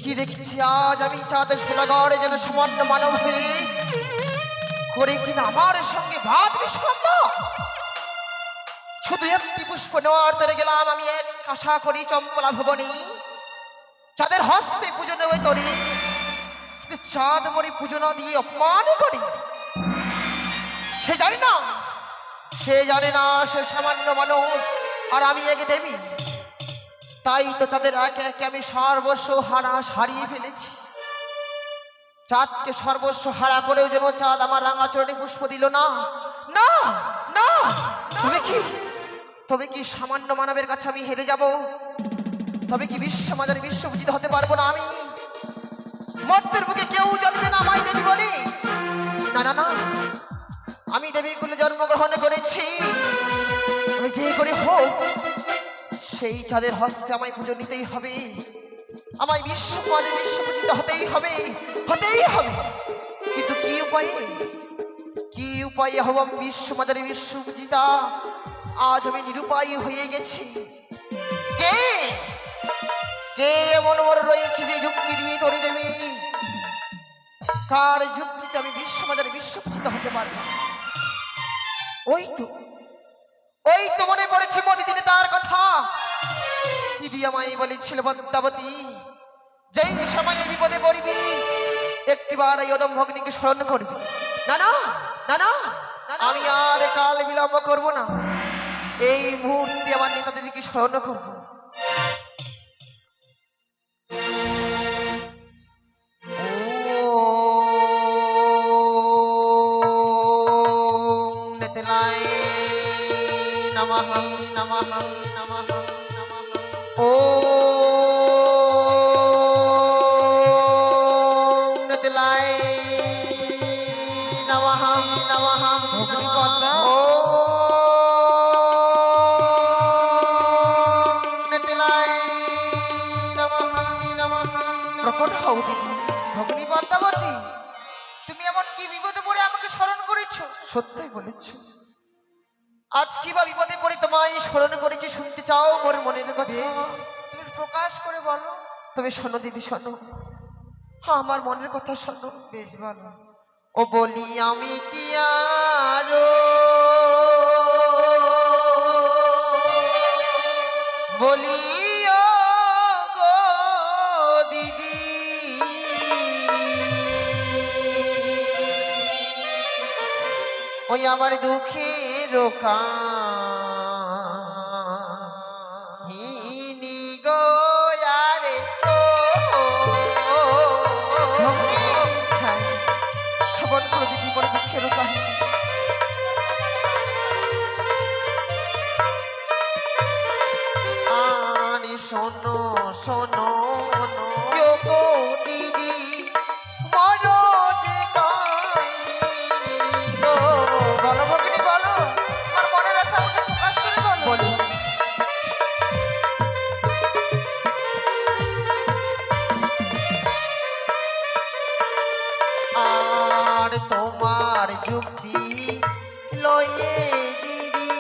কি দেখছি আজ আমি চাঁদের সোলাগড়ে যেন সামান্য মানব হয়ে করে কিনা আমার সঙ্গে বাদ বিসম্ব। শুধু একটি পুষ্প নেওয়ার তরে গেলাম আমি এক আশা করি চম্পলা ভবনী চাঁদের হস্তে পুজো নেওয়া তরি, চাঁদ মরি পুজো না দিয়ে অপমান করি। সে জানে না সে সামান্য মানুষ আর আমি এক দেবী। তাই তো চাঁদের একে একে আমি সর্বস্ব হারিয়ে ফেলেছি। চাঁদকে সর্বস্ব হারা করেও যেন চাঁদ আমার রাঙা চরণে পুষ্প দিল না। না না তবে কি সামান্য মানবের কাছে আমি হেরে যাব? তবে কি বিশ্বমাজারে বিশ্বপূজিত হতে পারবো না আমি? মর্তের বুকে কেউ জানবে না আমায় দেবী বলে। না না না, আমি দেবী কুলে জন্মগ্রহণ করেছি। আমি যে করে হোক সেই চাঁদের হস্তে আমায় পুজো নিতেই হবে। আমায় বিশ্বমাজে বিশ্বপূজিত হতেই হবে। কিন্তু কি উপায়ে হব আমি বিশ্বমাজারে বিশ্বপূজিতা? আজ আমি নিরুপায়ী হয়ে গেছি। কে এমন বড় রয়েছে যে যুক্তি দিয়ে তরি দেবী? কার যুক্তিতে আমি বিশ্বমাজারে বিশ্বপূজিত হতে পারবো? ওই তো মনে পড়েছে মোদিদিনে তার কথা। দিদি আমায় বলেছিল পদ্মাবতী, যেই সময় বিপদে পড়বি একটিবার এই অদম ভগ্নীকে স্মরণ করবি। না না না না, আমি আর কাল বিলম্ব করব না। এই মুহূর্তে আমার নেতা দিদিকে স্মরণ করব। ভগ্নী পদ্মাবতী, তুমি এমন কি বিপদে পড়ে আমাকে স্মরণ করেছো? সত্যই বলেছ। আজ কি বা বিপদে পড়ে তোমায় স্মরণ করেছি শুনতে চাও মোর মনের কথা? তুমি প্রকাশ করে বলো। তবে শোনো দিদি, শোনো, আমার মনের কথা শোনো। বেশ বলো। ও বলি আমি কি আরো বলি গো দিদি, ওই আমার দুঃখের কাহিনী গো আরে শ্রবণ করে দিদি বড় দুঃখের কাহিনী। আরে শোনো শোনো গো দিদি, বলো যে কাহিনী গো। বলো ভগিনী বলো, আমার মনের আশা আমাকে প্রকাশ করে বলো। আর তোমার যুক্তি লয়ে দিদি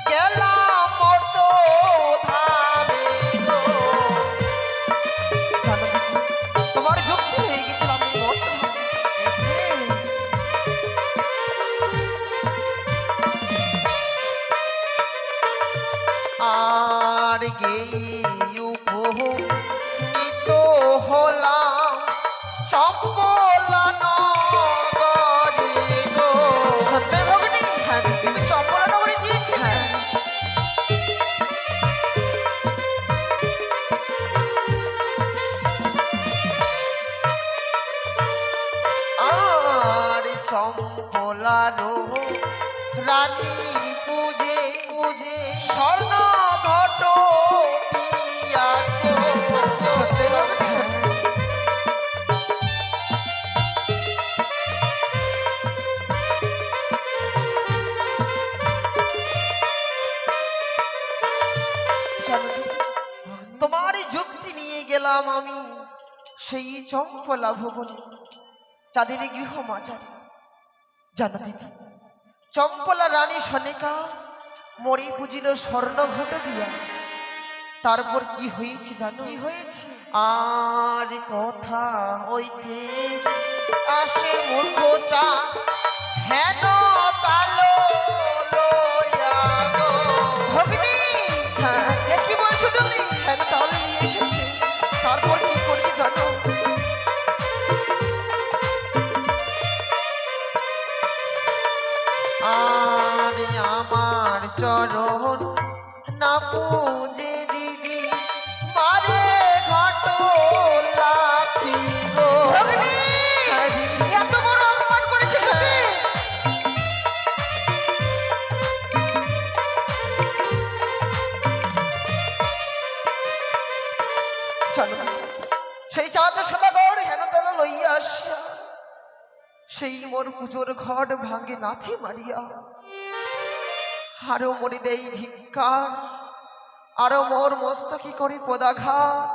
গেলাম মর্ত ধামে গো। তোমার যুক্তি হয়ে গেছিলাম আমি মর্ত ধামে। আর উপনীত হলাম চম্পলা নগরে গো। সত্যি ভগিনী? হ্যাঁ, তুমি চম্পলা নগরে গিয়েছিলে? আর চম্পলারো রানী পূজে স্বর্ণ ঘট দিয়া গো। সত্যি ভগিনী? তোমারই যুক্তি নিয়ে গেলাম আমি সেই চম্পলা ভবনে, চাঁদের গৃহ মাঝারে। জানো দিদি, চম্পলা রানী সনেকা মরি বুঝিল স্বর্ণ ঘট দিয়া। তারপর কি হয়েছে জানো? কি হয়েছে? আর কথা হইতে আসে মূর্খ চা হেন কালো লইয়া গো ভগিনী। হ্যাঁ এ কি বলছো তুমি? হেন তাহলে নিয়ে এসেছে, তারপর কি করেছে জানো? আর আমার চরণ না পূজে দিদি মারে ঘট লাথি গো। হ্যাঁ দিদি, এত বড় অপমান করেছে তোকে? জানো সেই চাঁদ সদাগর হেন তেলা লইয়া আসিয়া সেই মোর পুজোর ঘর ভাঙে নাথি মারিয়া আরো মরে দেই ধিক্কার, আরো মোর মস্তকি করি পদাঘাত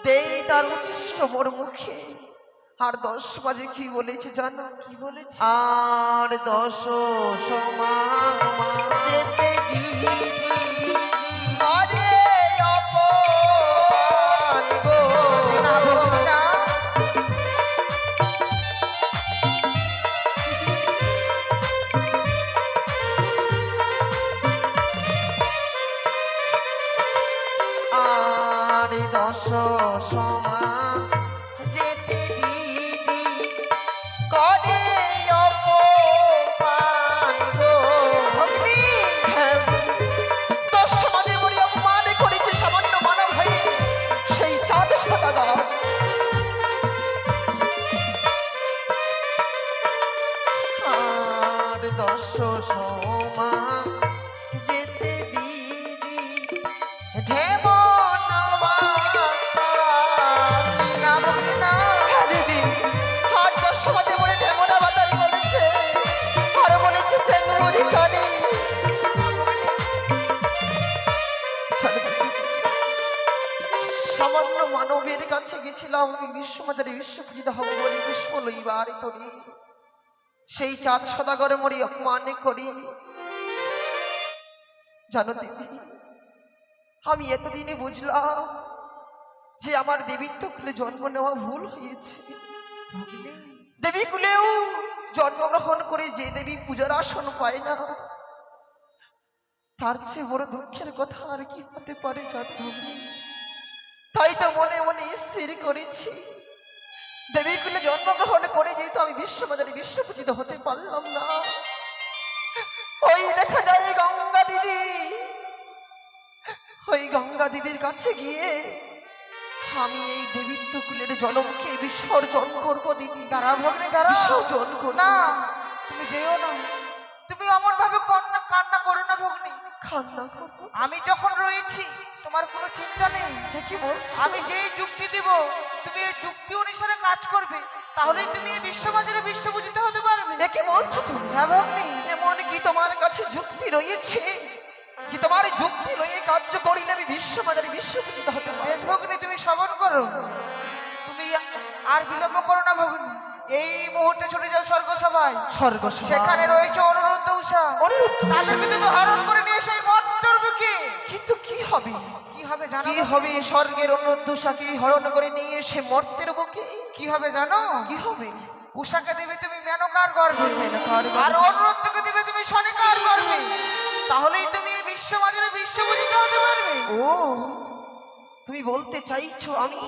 দেই তার উচ্ছিষ্ট মোর মুখে। আর 10 বাজে কি বলেছে জানো? কি বলেছে? আর 10 সমান যেতে দিদি আরে অপমান গো না ভোগনা। আর 10 সমান যেতে দিদি করে অপমান গো ভগ্নী। 10 সমাজে বলি অপমান করেছে সামান্য মানব হয়ে সেই চাঁদ সদাগর। আর 10 সমান যেতে দিদি দিদি আজ 10 সমাজে মনে ঢেমনা বাতারি বলেছে, আর বলেছে চেঙ্গুরি কানি। সামান্য মানবের কাছে গেছিলাম আমি বিশ্বমাতারে বিশ্বপূজিত হব বলে পুষ্প লইবার তরি সেই চাঁদ সদাগরে মরি অপমান করি। জানো দিদি আমি এতদিনে বুঝলাম যে আমার দেবীত্ব কুলে জন্ম নেওয়া ভুল হয়েছে। দেবী কুলেও জন্মগ্রহণ করে যে দেবী পূজার আসন পায় না তার চেয়ে বড় দুঃখের কথা আর কি হতে পারে জানো? তাই তো মনে মনে স্থির করেছি দেবী কুলে জন্মগ্রহণ করে যেহেতু আমি বিশ্ববাজারে বিশ্বপূজিত হতে পারলাম না, ওই দেখা যায় গঙ্গা দিদি, ওই গঙ্গা দিদির কাছে গিয়ে আমি এই দেবীত্ব কুলের জনমকে বিসর্জন করবো। দিদি দাঁড়া ভগ্নী দাঁড়া, বিসর্জন করবো না তুমি যেও না, তুমি অমর ভাবে কান্না করো না ভগ্নী। কান্না করবো? আমি যখন রয়েছি তোমার কোনো চিন্তা নেই। কি বলছো? আমি যেই যুক্তি দিব তুমি এই যুক্তি অনুসারে কাজ করবে, তাহলেই তুমি এই বিশ্ববাজারে বিশ্বপূজিত হতে পারবে। কি বলছো তুমি? হ্যাঁ ভগ্নী। এমন কি তোমার কাছে যুক্তি রয়েছে যে তোমার যুক্তি লইয়ে কার্য করিলে আমি বিশ্ববাজারে বিশ্বপূজিত হতে পারবো? বেশ ভগ্নী তুমি শ্রবণ করো, তুমি আর বিলম্ব করো না ভগ্নী। এই মুহূর্তে ছুটে যাও স্বর্গসভায়। স্বর্গসভা? সেখানে রয়েছে অনুরুদ্ধ উষা। তাদেরকে তুমি হরণ করে নিয়ে সেই মর্ত্যর বুকে। কিন্তু কি হবে? কি হবে জানো? কি হবে? স্বর্গের অনুরুদ্ধ উষাকে হরণ করে নিয়ে এসে মর্তের বুকে কি হবে জানো? কি হবে? উষাকে দেবে তুমি মেনকার গর্ভে, আর আর অনুরুদ্ধকে দেবে তুমি শনিকার গর্ভে। তাহলেই তুমি এই বিশ্ববাজারে বিশ্বপূজিত হতে পারবে। ও তুমি বলতে চাইছো আমি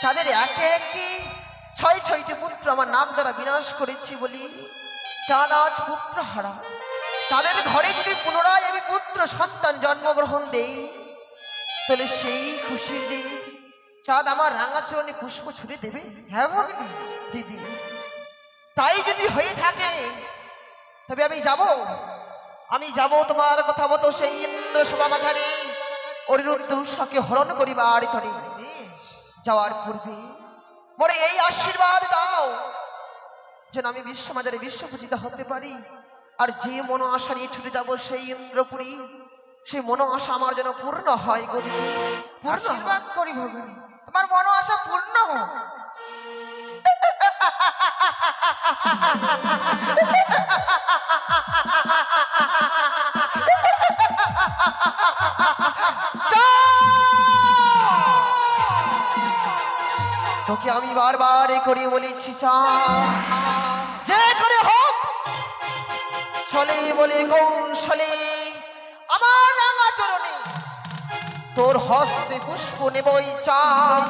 যাদের একে একে 6টি পুত্র আমার নাম দ্বারা বিনাশ করেছি বলি চাঁদ আজ পুত্র হারা, যাদের ঘরে যদি পুনরায় আমি পুত্র সন্তান জন্মগ্রহণ দেই তাহলে সেই খুশির দিন চাঁদ আমার রাঙাচরণে পুষ্প ছুড়ে দেবে? হ্যাঁ ভগ্নী। দিদি তাই যদি হয়ে থাকে তবে আমি যাব তোমার কথা মতো সেই ইন্দ্র সভা মাথারে অনিরুদ্ধ উষাকে হরণ করিবার তরে। যাওয়ার পূর্বে মোরে এই আশীর্বাদ দাও যেন আমি বিশ্ববাজারে বিশ্বপূজিত হতে পারি, আর যে মনো আশা নিয়ে ছুটে যাব সেই ইন্দ্রপুরী সেই মনো আশা আমার যেন পূর্ণ হয় গো দিদি। আশীর্বাদ করি ভগ্নী, তোমার মনো আশা পূর্ণ হোক। তোকে আমি বারবার করে বলেছি চা যে করে হোক ছলে বলে কৌশলে আমার রাঙা চরণে তোর হস্তে পুষ্প নেবই চাই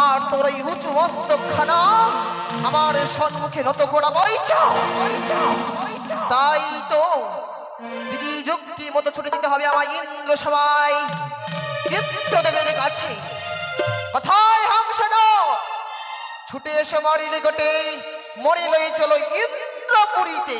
আর তোর এই উঁচু মস্তকখানা আমার সম্মুখে নত করাবই চাই। তাই তো দিদি যুক্তি মতো ছুটে দিতে হবে আমার ইন্দ্র সবাই ইন্দ্রদেবের কাছে। কথায় হাংসন ছুটে এসে মারিলে গোটে মরে লয়ে চলো ইন্দ্রপুরীতে।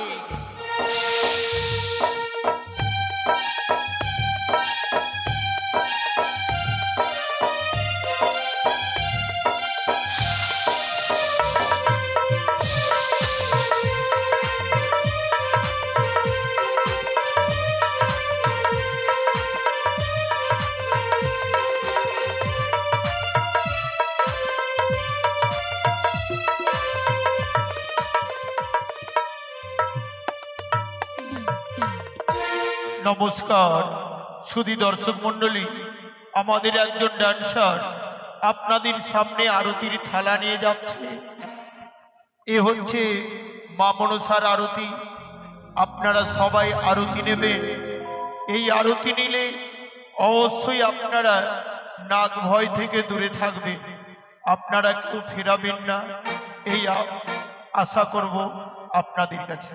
নমস্কার সুধী দর্শক মণ্ডলী, আমাদের একজন ডান্সার আপনাদের সামনে আরতির থালা নিয়ে যাচ্ছে। এ হচ্ছে মা মনসার আরতি। আপনারা সবাই আরতি নেবেন। এই আরতি নিলে অবশ্যই আপনারা নাগ ভয় থেকে দূরে থাকবেন, আপনারা কেউ ফেরাবেন না, এই আশা করব আপনাদের কাছে।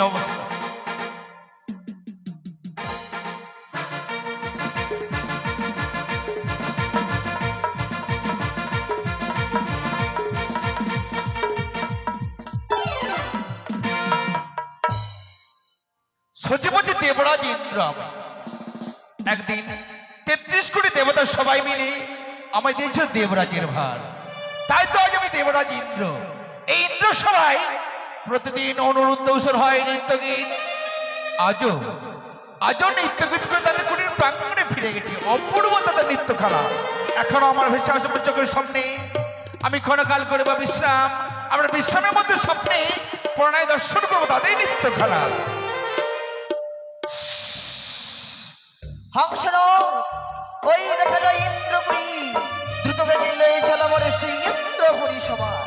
নমস্কার। সচিবতী দেবরাজ ইন্দ্র একদিন ৩৩ কোটি দেবতার সবাই মিলে আমায় দিয়েছিল দেবরাজের ভার। তাই তো আজ আমি দেবরাজ ইন্দ্র। এই ইন্দ্র সবাই প্রতিদিন অনুরুদ্ধ উৎসর হয় নৃত্য গীত। আজও নৃত্য গীত করে তাদের কুটির প্রাঙ্গণে ফিরে গেছে। অপূর্ব তাদের নৃত্য খেলা এখনো আমার ভেসে আসবে চোখের সামনে। আমি ক্ষণকাল করে বা বিশ্রাম, আমরা বিশ্রামের মধ্যে স্বপ্নে প্রণয় দর্শন করবো তাদের নৃত্য খেলা। হাংসন ওই দেখা যায় ইন্দ্রপুরী, দ্রুত বেগে লয়ে চলো মরে সেই ইন্দ্রপুরী সবাই।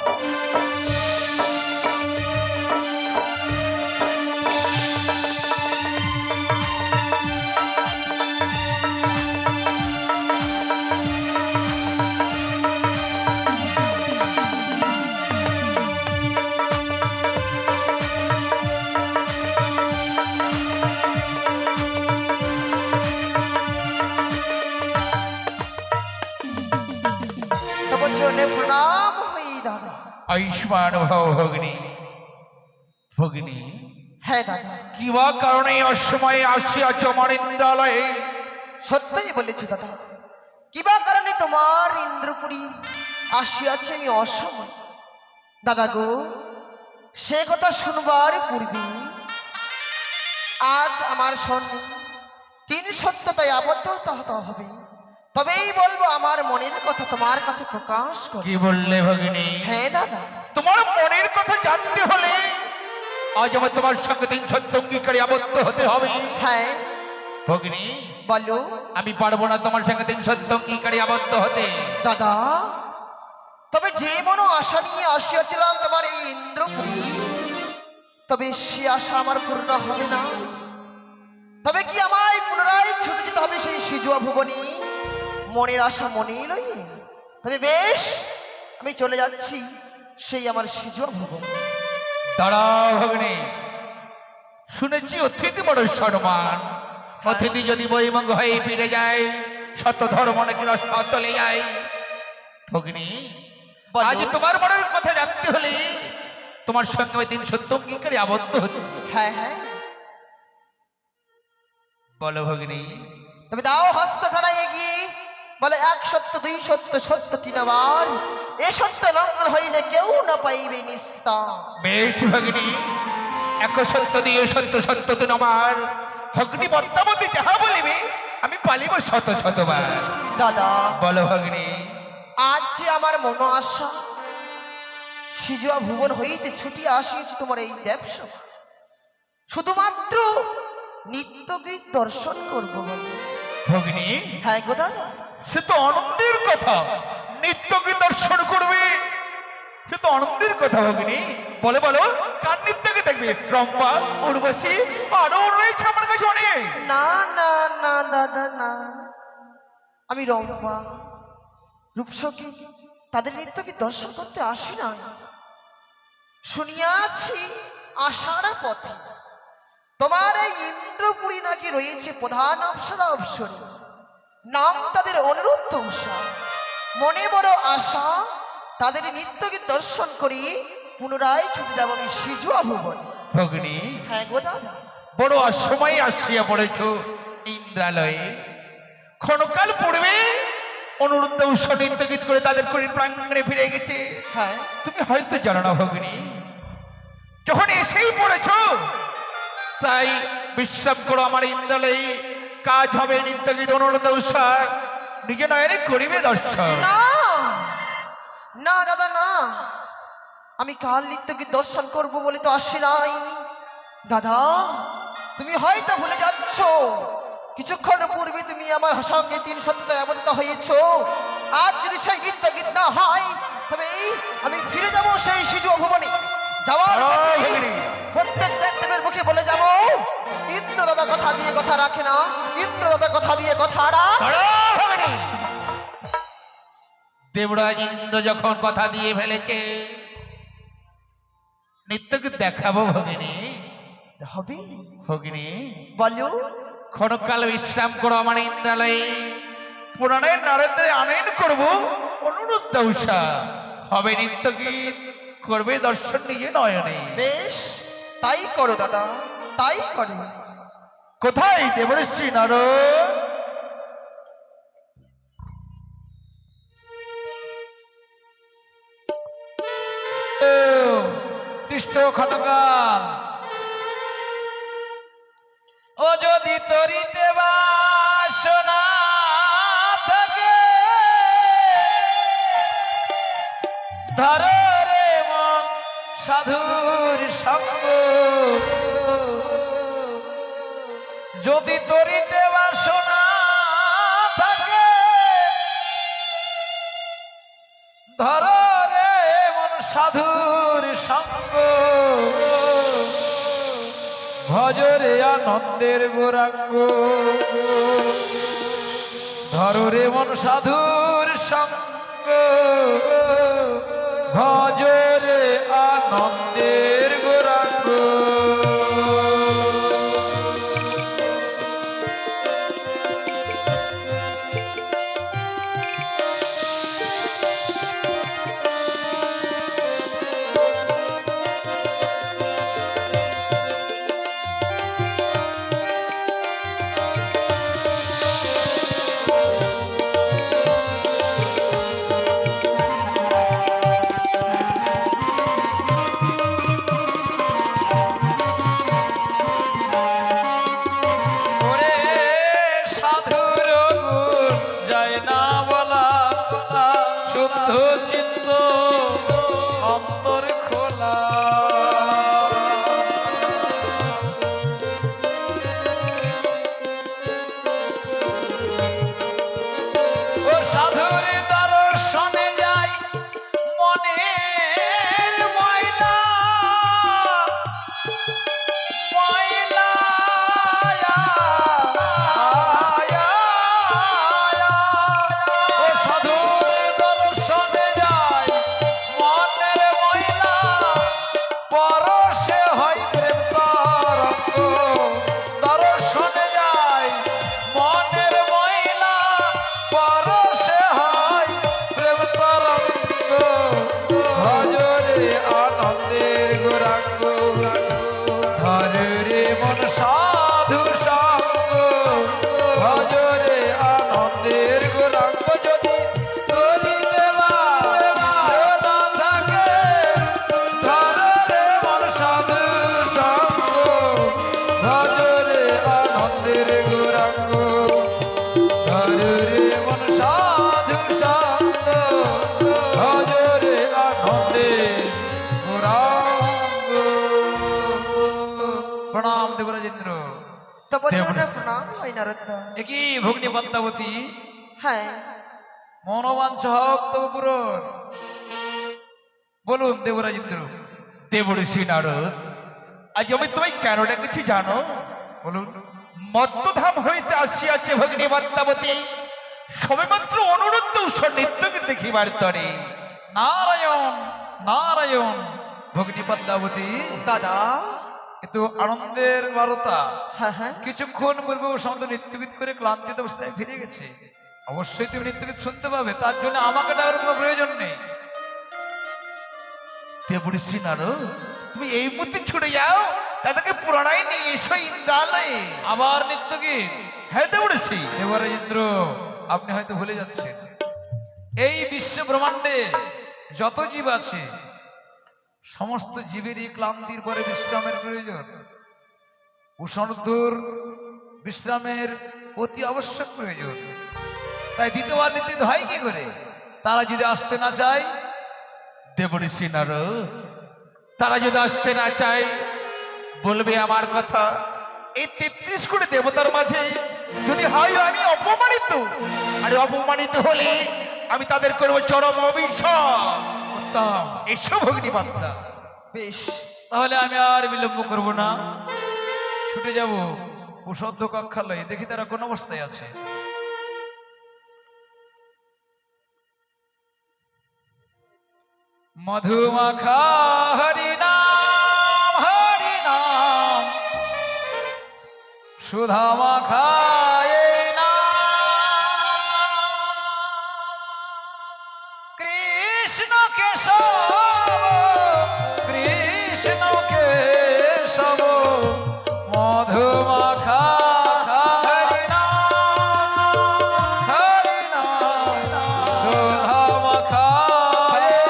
প্রণাম হই দাদা। আয়ুষ্মান ভব ভগিনী। ভগিনী, হ্যাঁ দাদা। কি বা কারণে অসময়ে আসিয়াছ আমার ইন্দ্রালয়ে? সত্যই বলেছি দাদা, কিবা কারণে তোমার ইন্দ্রপুরী আসিয়াছে আমি অসময়। দাদা গো, সে কথা শুনবার পূর্বে আজ আমার সঙ্গে ৩ সত্যতায় আবদ্ধ হতে হবে, তবেই বলবো আমার মনের কথা তোমার কাছে প্রকাশ করি। কি বললে ভগিনী? হ্যাঁ দাদা। তোমার মনের কথা জানতে হলে আজ আমার তোমার সঙ্গে ৩ সত্য অঙ্গীকারে আবদ্ধ হতে হবে। হ্যাঁ ভগিনী বলো। আমি পারবো না তোমার সঙ্গে ৩ সত্য অঙ্গীকারে আবদ্ধ হতে। দাদা, তবে যে মনো আশা নিয়ে আসিয়াছিলাম তোমার এই ইন্দ্রপুরী, তবে সে আশা আমার পূর্ণ হবে না। তবে কি আমায় পুনরায় ছুটে যেতে হবে সেই সিজুয়া ভুবনী মনের আশা মনে লই? তবে বেশ, আমি চলে যাচ্ছি সেই আমার সিজুয়া ভুবন। দাঁড়াও ভগিনী, শুনেছি অতিথি বড় সম্মান। অতিথি যদি বৈমঙ্গ হয়ে ফিরে যায়, সত্য ধর্ম নাকি চলে যায়। ভগিনী, বলো। আজ তোমার মনের কথা জানতে হলে তোমার সঙ্গে আমি ৩ সত্য অঙ্গীকারে আবদ্ধ হচ্ছি। হ্যাঁ হ্যাঁ বলো ভগিনী। তবে দাও হস্তখানা এগিয়ে বলে ১ সত্য ২ সত্য সত্য ৩ বার, এ সত্য লঙ্ঘন হইলে কেউ না পাইবে নিস্তার। বেশ ভগিনী, ১ সত্য দিয়ে সত্য সত্য ৩ আমার। ভগিনী পদ্মাবতী যাহা বলিবে আমি পালিব শত শতবার। দাদা, বলো ভগিনী। আজ যে আমার মন আশা সিজুয়া ভুবন হইতে ছুটিয়া আসিয়াছি তোমার এই দেবসভা, শুধুমাত্র নিত্য গীত দর্শন করবো বলে। ভগিনী, হ্যাঁ গো দাদা। সে তো আনন্দের কথা। নিত্যকে দর্শন করবে, সে তো আনন্দের কথা ভগিনী। বলে বলো কার নিত্যকে দেখবে? রম্পা, উর্বশী, আরো রয়েছে আমার কাছে অনেক। না না না দাদা না, আমি রম্পা রূপসখী তাদের নৃত্য কি দর্শন করতে আসি না। শুনিয়াছি আষাঢ় পথে তোমার এই ইন্দ্রপুরী নাকি রয়েছে প্রধান অপ্সরা অপ্সরী, নাম তাদের অনুরুদ্ধ উষা। মনে বড় আশা তাদের নৃত্যকে দর্শন করি পুনরায় ছুটে যাব আমি সিজুয়া ভুবন। ভগিনী, হ্যাঁ গো দাদা, বড় অসময়ে আসিয়া পড়েছ ইন্দ্রালয়ে। ক্ষণকাল পূর্বে অনুরুদ্ধ উৎসব নৃত্য গীত করে তাদের করির প্রাঙ্গণে ফিরে গেছে। হ্যাঁ তুমি হয়তো জানো না ভগিনী, যখন এসেই পড়েছ তাই বিশ্রাম করো আমার ইন্দ্রালয়ে। কাজ হবে নৃত্য গীত অনুরুদ্ধ উৎসব নিজ নয়নে করিবে দর্শন। না না দাদা না, আমি কাল নৃত্যকে দর্শন করব বলে তো আসি নাই। দাদা তুমি হয়তো ভুলে যাচ্ছ, কিছুক্ষণ পূর্বে তুমি আমার সঙ্গে 3 সত্যতা আবদ্ধ হয়েছ। আজ যদি সেই নৃত্য গীত না হয় তবে আমি ফিরে যাব সেই সিজুয়া ভুবনে। যাওয়ার পথে প্রত্যেক দেবদেবের মুখে বলে যাব, ইন্দ্র দাদা কথা দিয়ে কথা রাখে না, ইন্দ্র দাদা কথা দিয়ে কথা রাখে। দেবরাজ ইন্দ্র যখন কথা দিয়ে ফেলেছে, নৃত্যকে দেখাবো ভগিনী। হবে ভগিনী বলো। ক্ষণকাল বিশ্রাম করো আমার ইন্দ্রালয়ে, পুরাণের নরেন্দ্রে আনয়ন করবো অনুরুদ্ধ উষা। হবে নৃত্য গীত, করবে দর্শন নিজে নয়নে। বেশ তাই করো দাদা, তাই করো। কোথায় দেবর্ষি নারদ? তিষ্ঠ ক্ষণকাল, ও যদি তরিতে বাসনা থাকে, ধর রে মন সাধুর সঙ্গ। যদি তরিতে বাসনা থাকে, ধর রে মন সাধুর সঙ্গ। ভজরে আনন্দের গৌরাঙ্গ, ধরো রে মন সাধুর সঙ্গ। ভজরে আনন্দের গৌরাঙ্গ। চিত্ত অন্তর খোলা, ও সাধুর দর্শনে যাই মনের ময়লা ময়লা। ও সাধুর দর্শনে যাই মনের ময়লা, পরশে হয় প্রেম তরঙ্গ। দর্শনে যাই মনের ময়লা, পরশে হয় প্রেম তরঙ্গ। ভজরে আনন্দের গৌরাঙ্গ, ধরে মন সাধু সঙ্গ। ভজরে আনন্দের গৌরাঙ্গ, যদি তরিতে বাসনা থাকে, ধরে মন সাধু সঙ্গ। ভজরে আনন্দের গৌরাঙ্গ, ধরে মন সাধু সঙ্গ। ভজরে আনন্দের গৌরাঙ্গ। প্রণাম দেবরাজেন্দ্র। তো বছরটা প্রণাম হয় নারদা। একই ভগ্নী পদ্মাবতী, হ্যাঁ মনোবাঞ্ছা হোক তবু পূরণ। বলুন দেবরাজ ইন্দ্র। দেবঋষি নারদ, আজ আমি তোমায় কেন ডেকেছি জানো? বলুন। মত্তধাম হইতে আসিয়াছে ভগিনী পদ্মাবতী, সবেমাত্র অনুরুদ্ধ উৎসব নৃত্যকে দেখিবার তরে। নারায়ণ নারায়ণ ভগিনী পদ্মাবতী, দাদা। কিন্তু আনন্দের বার্তা। হ্যাঁ হ্যাঁ, কিছুক্ষণ পূর্বে ও সমস্ত নৃত্যগীত করে ক্লান্তিতে অবস্থায় ফিরে গেছে। অবশ্যই তুমি নৃত্যগীত শুনতে পাবে, তার জন্য আমাকে ডাকার কোনো প্রয়োজন নেই। দেবঋষি নারদ, তুমি এই মুহূর্তে ছুটে যাও, তাদেরকে পুরাণায় নিয়ে এসো ইন্দ্রালয়ে। আবার নৃত্যগীত? হ্যাঁ দেবঋষি। দেবরাজ ইন্দ্র, আপনি হয়তো ভুলে যাচ্ছেন, এই বিশ্ব ব্রহ্মাণ্ডে যত জীব আছে সমস্ত জীবেরই ক্লান্তির পরে বিশ্রামের প্রয়োজন। উষণধুর বিশ্রামের অতি আবশ্যক প্রয়োজন। তাই দ্বিতীয়বার নৃত্য হয় কি করে? তারা যদি আসতে না চায়, দেবঋষি নারদ, তারা যদি আসতে না চায়, বলবে আমার কথা। এই 33 কোটি দেবতার মাঝে যদি হয় আমি অপমানিত, আর অপমানিত হলে আমি তাদের করবো চরম অভিশাপ। উত্তম। এসো ভগিনী পদ্মা। বেশ। তাহলে আমি আর বিলম্ব করব না, ছুটে যাব কুশব্দ কক্ষালয়ে, দেখি তারা কোন অবস্থায় আছে। মধুমাখা হরিনাম হরিনাম, সুধামাখা এই নাম, কৃষ্ণ কেশব কৃষ্ণ কেশব, মধুমাখা হরিনাম হরিনাম, সুধামাখা এই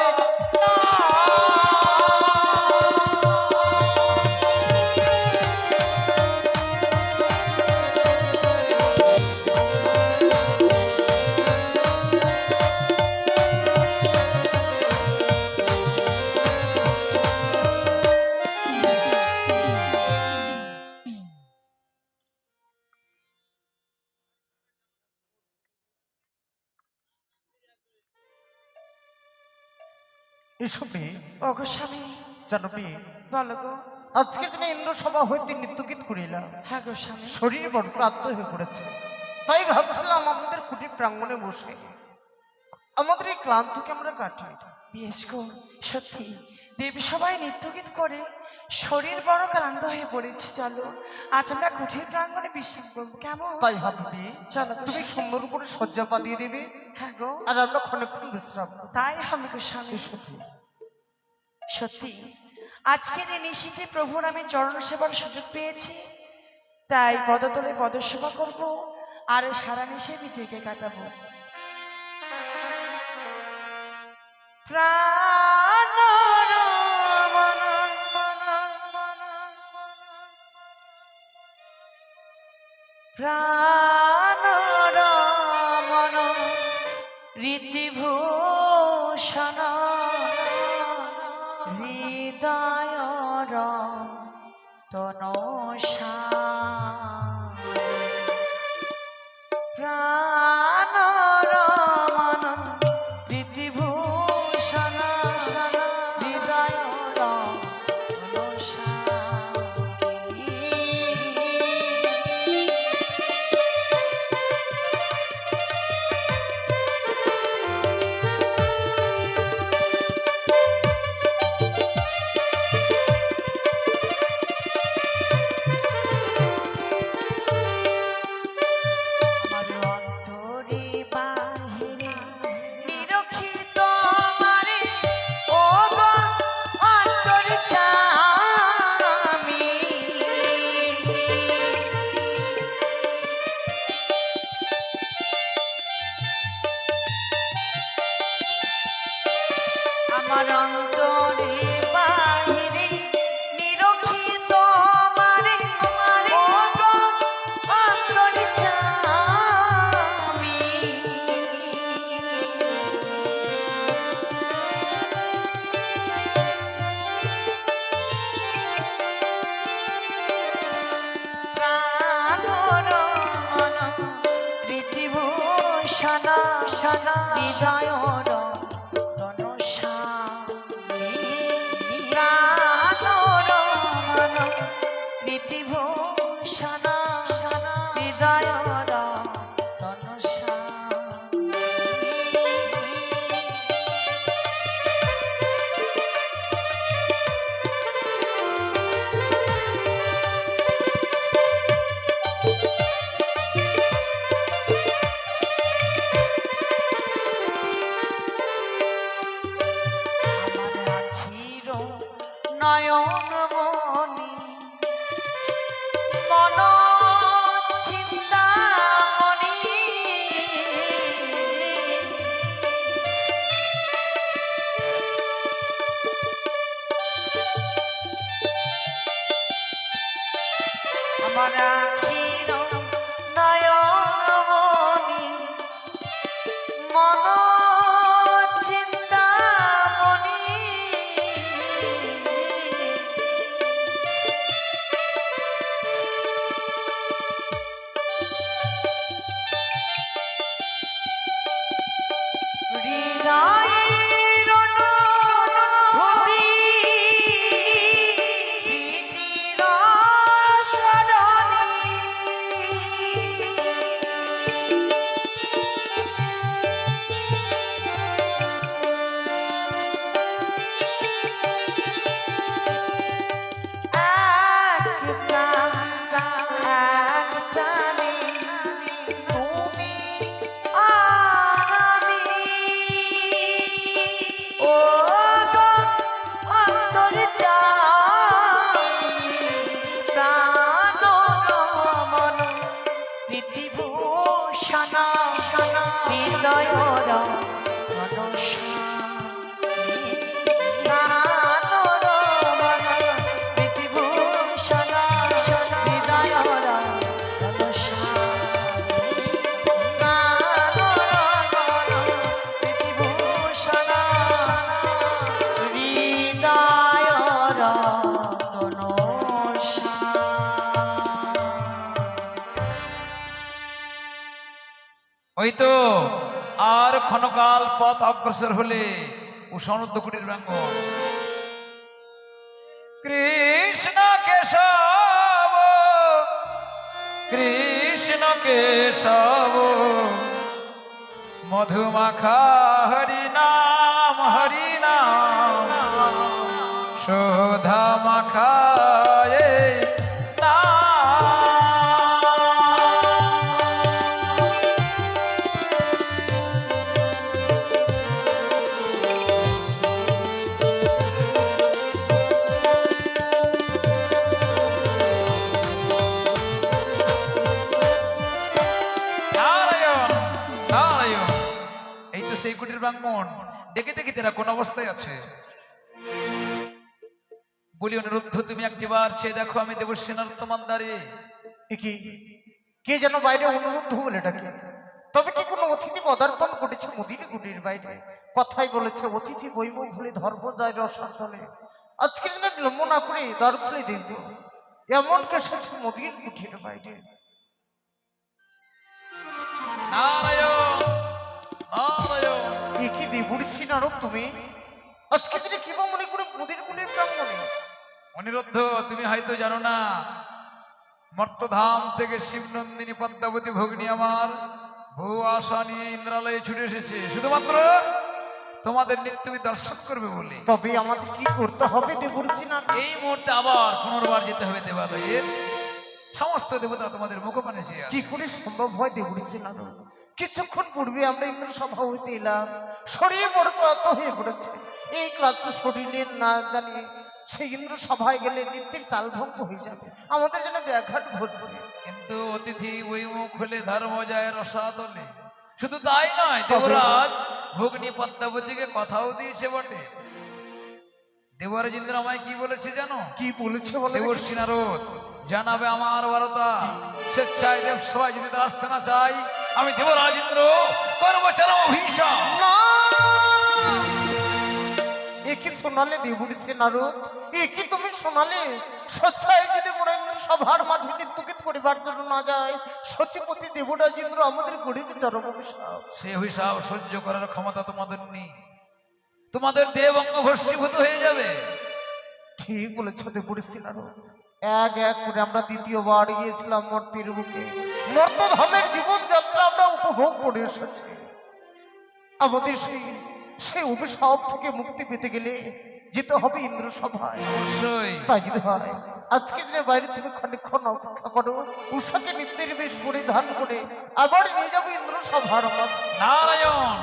এসো মেয়ে। ও গোস্বামী, জানো মেয়ে, বলো গো। আজকে দিনে ইন্দ্রসভা হইতে নৃত্যগীত করিলাম, হ্যাঁ গোস্বামী। শরীর বড় ক্লান্ত হয়ে পড়েছে। তাই ভাবছিলাম আমাদের কুটির প্রাঙ্গণে বসে আমাদের এই ক্লান্তকে আমরা কাটাই। বেশ গো, সত্যি দেবী সবাই নৃত্যগীত করে শরীর বড় ক্লান্ত হয়ে পড়েছে। চলো আজ আমরা কুঠির প্রাঙ্গণে বিশ্রাম করবো, কেমন? তাই ভাবি চলো তুমি গোস্বামী। সুন্দর করে শয্যা পা দিয়ে দেবে, হ্যাঁ গো, আর আমরা ক্ষণেক্ষণ বিশ্রাম করবো। তাই হবে গোস্বামী। এসো মেয়ে। সত্যি আজকের এই নিশীথে প্রভুর আমি চরণ সেবার সুযোগ পেয়েছি, তাই পদতলে পদসেবা করব আর সারা নিশে নিজেকে কাটাবো। প্রাণ প্রাণ রমন রীতিভূষণ হৃদয় তনসা, প্রাণ রমন রীতিভূষণ হৃদয় তনসা। হৃদয় প্রীতিভূষণ হৃদয় নয়ন মনি মন চিন্তামণি আমার আখির নয়ন মনি মন হৃদয় ওই তো আর ক্ষণকাল পথ অগ্রসর হলে উষানুদ্ধ কুটির প্রাঙ্গণ। কৃষ্ণ কেশব কৃষ্ণ কেশব মধুমাখা হরি নাম শোধা মাখা সেই কুটির প্রাঙ্গণ। দেখে দেখি তারা কোন অবস্থায় আছে বলি, অনিরুদ্ধ তুমি একটিবার চেয়ে দেখো, আমি দেবশ্রী নরোত্তম দাঁড়িয়ে। কে যেন বাইরে অনুরুদ্ধ বলে ডাকে, তবে কি কোনো অতিথি পদার্পণ করেছে মোদির কুটির বাইরে? কথাই বলেছে অতিথি বৈমুখ ভুলে ধর্ম যায় রসাতলে। আজকের দিনে বিলম্ব না করে দ্বার খুলে দেখব এমন কে এসেছে মোদির কুটির বাইরে। কি দেবুড়ছি নারদ তুমি আজকে দিনে কি বা মনে করে মোদির কুটির প্রাঙ্গণে? অনিরুদ্ধ তুমি হয়তো জানো না, মর্তধাম থেকে শিবনন্দিনী পদ্মাবতী ভগ্নী আমার ভূ আশা নিয়ে ইন্দ্রালয়ে ছুটে এসেছে শুধুমাত্র তোমাদের নিত্য দর্শন করবে বলে। তবে আমাদের কি করতে হবে দেবুড়ছি না? এই মুহূর্তে আবার পুনর্বার যেতে হবে দেবালয়ে। সমস্ত দেবতা তোমাদের মুখপানে চেয়ে আছে। কি করে সম্ভব হয় দেবুড়ছি না? কিছুক্ষণ পূর্বে আমরা ইন্দ্র সভা হইতে এলাম, শরীর বড় ক্লান্ত হয়ে পড়েছে। এই ক্লান্ত শরীরের না জানি সেই ইন্দ্র সভায় গেলে নিত্যের তালভঙ্গ হয়ে যাবে, আমাদের যেন ব্যাঘাত ঘটবে। কিন্তু অতিথি বৈমুখ হলে ধর্ম যায় রসাতলে। শুধু তাই নয়, দেবরাজ ভগ্নী পদ্মাবতীকে কথাও দিয়েছে বটে। দেবরাজ ইন্দ্র আমায় কি বলেছে জানো? কি বলেছে বলে? দেবর্ষি নারদ জানাবে আমার বারতা, স্বেচ্ছায় দেব সবাই যদি তার আসতে না চাই, আমি দেবরাজ ইন্দ্র করবো চরম অভিশাপ। এ কি শোনালে দেবর্ষি নারদ? এ কি তুমি শোনালে? স্বেচ্ছায় যদি বড় ইন্দ্র সভার মাঝে নৃত্যগীত করিবার জন্য না যায়, সচিপতি দেবরাজ ইন্দ্র আমাদের গরিবের চরম অভিশাপ। সে অভিশাপ সহ্য করার ক্ষমতা তোমাদের নেই, তোমাদের দেব অঙ্গ ভস্মীভূত হয়ে যাবে। ঠিক বলেছ দেবর্ষি নারদ। এক এক করে আমরা দ্বিতীয়বার গিয়েছিলাম মর্তের বুকে, মর্তধামের জীবনযাত্রা আমরা উপভোগ করে এসেছি। আমাদের সেই অভিশাপ থেকে মুক্তি পেতে গেলে যেতে হবে ইন্দ্র সভায়। অবশ্যই তাই যদি হয় আজকে দিনে বাইরে তুমি খানিকক্ষণ অপেক্ষা করো, উষাকে নিত্যের বেশ পরিধান করে আবার নিয়ে যাবো ইন্দ্র সভার মাঝে। নারায়ণ,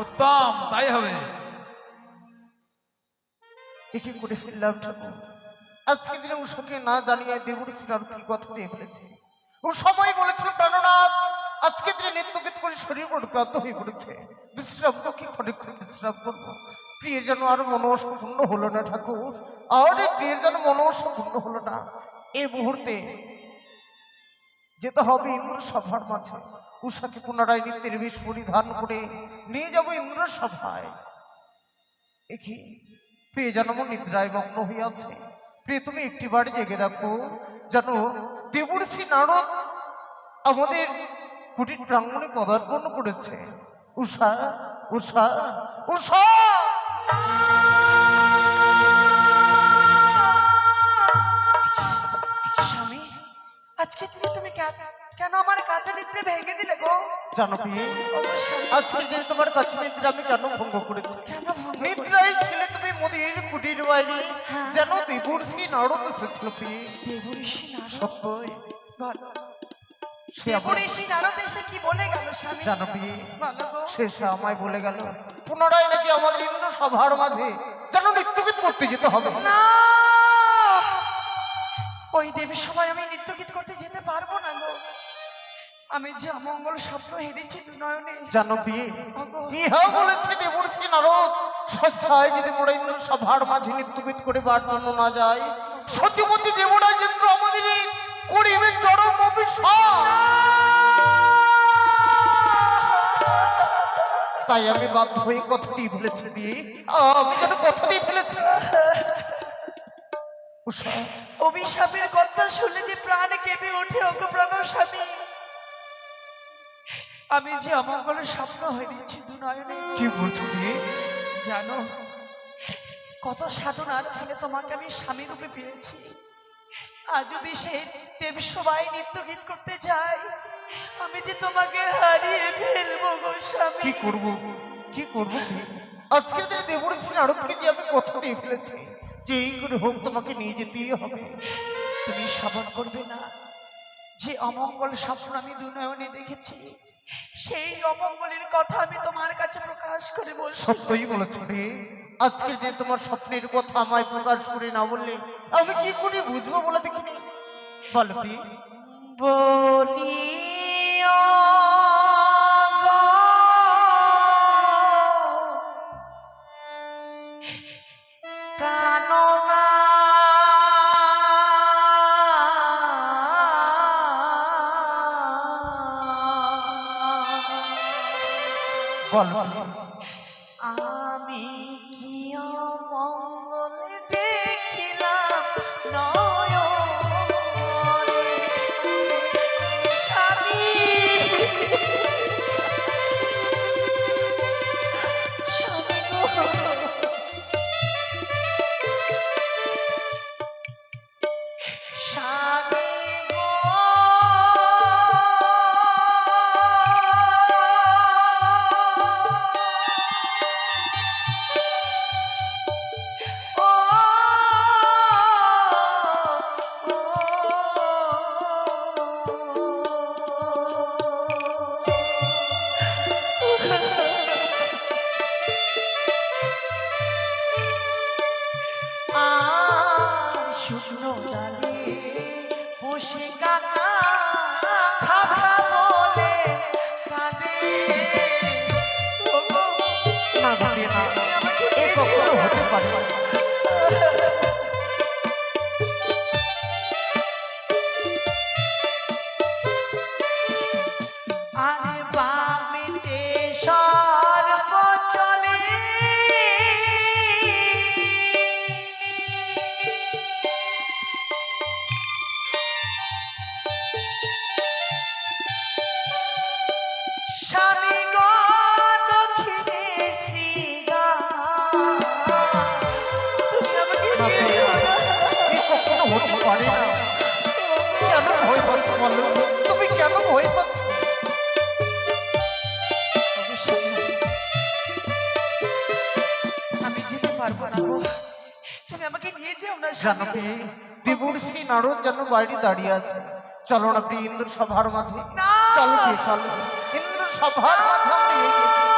উত্তম, তাই হবে। একে করে ফেললাম ঠাকুর। আজকে দিনে উষাকে না জানিয়ে দেবর্ষি নারদ কি কথা দিয়ে ফেলেছে। ও সময় বলেছিল প্রাণনাথ আজকে দিনে নৃত্যগীত করে শরীর বড় ক্লান্ত হয়ে পড়েছে, বিশ্রাম কি খানিকক্ষণ বিশ্রাম করবো। প্রিয়ের যেন আর মনস্ক পূর্ণ হলো না ঠাকুর, আর এই প্রিয়ের যেন মনস্ক পূর্ণ হলো না। এই মুহূর্তে যেতে হবে ইন্দ্র সভার মাঝে, উষাকে পুনরায় নিত্যের বেশ পরিধান করে নিয়ে যাবো ইন্দ্র সভায়। দেখি প্রিয় যেন মন নিদ্রায় মগ্ন হইয়াছে। প্রিয় তুমি একটি বাড়ি জেগে দেখো, যেন দেবর্ষি নারদ আমাদের কুটির প্রাঙ্গণে পদার্পণ করেছে। উষা, উষা, উষা! স্বামী, আজকে তুমি কেন আমার কাছে নিদ্রে ভেঙে দিলে গো? জানো প্রিয়ে, ওগো স্বামী, আজকে যে তোমার কাছে নিদ্রা আমি কেন ভঙ্গ করেছি? কেন ভঙ্গ করলে? নিদ্রায় ছিলে তুমি মোদের কুটির বাইরে, হ্যাঁ। যেন দেবর্ষি নারদ এসেছিল প্রিয়ে। দেবঋষি নারদ? সত্যই বলো, সে আমার দেবঋষি নারদ এসে কি বলে গেল স্বামী? জানো প্রিয়ে, বলো গো। শেষ আমায় বলে গেল পুনরায় নাকি আমাদের ইন্দ্র সভার মাঝে যেন নৃত্যগীত করতে যেতে হবে। না, ওই দেবীর সময় আমি নৃত্যগীত করতে যেতে পারবো না গো। আমি যে অমঙ্গল স্বপ্ন হেরেছি দু নয়নে। জানো বিয়ে ওগো, ইহাও বলেছে দেবর্ষি নারদ সচ্ছায় যদি মোরা ইন্দ্র সভার মাঝে নৃত্যগীত করিবার জন্য না যায়, সত্যমতী দেবরাজ ইন্দ্র আমাদের এই করিবে চরম অভিশাপ। তাই আমি বাধ্য হয়ে কথা দিয়ে ফেলেছি বিয়ে, আমি যেন কথা দিয়ে ফেলেছি। উষা, অভিশাপের কথা শুনে যে প্রাণ কেঁপে ওঠে ওগো প্রাণ স্বামী। আমি যে অমঙ্গলের স্বপ্ন হেরেছি দু নয়নে। কি বলছো বিয়ে? জানো, কত সাধনার ফলে তোমাকে আমি স্বামী রূপে পেয়েছি। আর যদি সে দেব সবাই নৃত্য গীত করতে যাই, আমি যে তোমাকে হারিয়ে ফেলবো গো স্বামী। কি করব, কি করবো কি? আজকের দিনে দেবর্ষি নারদকে যে আমি কথা দিয়ে ফেলেছি যে এই করে হোক তোমাকে নিয়ে যেতেই হবে। তুমি শ্রবণ করবে না যে অমঙ্গল স্বপ্ন আমি দু নয়নে দেখেছি, সেই অমঙ্গলের কথা আমি তোমার কাছে প্রকাশ করে বলছি। সত্যই বলেছ রে, আজকের যে তোমার স্বপ্নের কথা আমায় প্রকাশ করে না বললে আমি কি করে বুঝবো বলে দেখিনি। বলবি বলিও গো, কাননা বলবি আমি কি অমঙ্গল দেখিলাম নয়নে, স্বামী, স্বামী গো, স্বামী গো, স্বামী গো দক্ষিণে শ্রীগা তুমি আমাকে নিয়ে যাও না। এ কখনো হতে পারে না। কেন ভয় পাচ্ছ বলো? তুমি কেন ভয় পাচ্ছ? ওগো স্বামী, আমি যেতে পারবো না গো, তুমি আমাকে নিয়ে যাও না জানো স্বামী। কি, দেবর্ষি নারদ যেন বাইরে দাঁড়িয়ে আছে। চলো না প্রিয়, ইন্দ্র সভার মাঝে না। চলো প্রিয়, চলো। ইন্দ্র সভার মাঝে আমরা এগিয়ে যাই।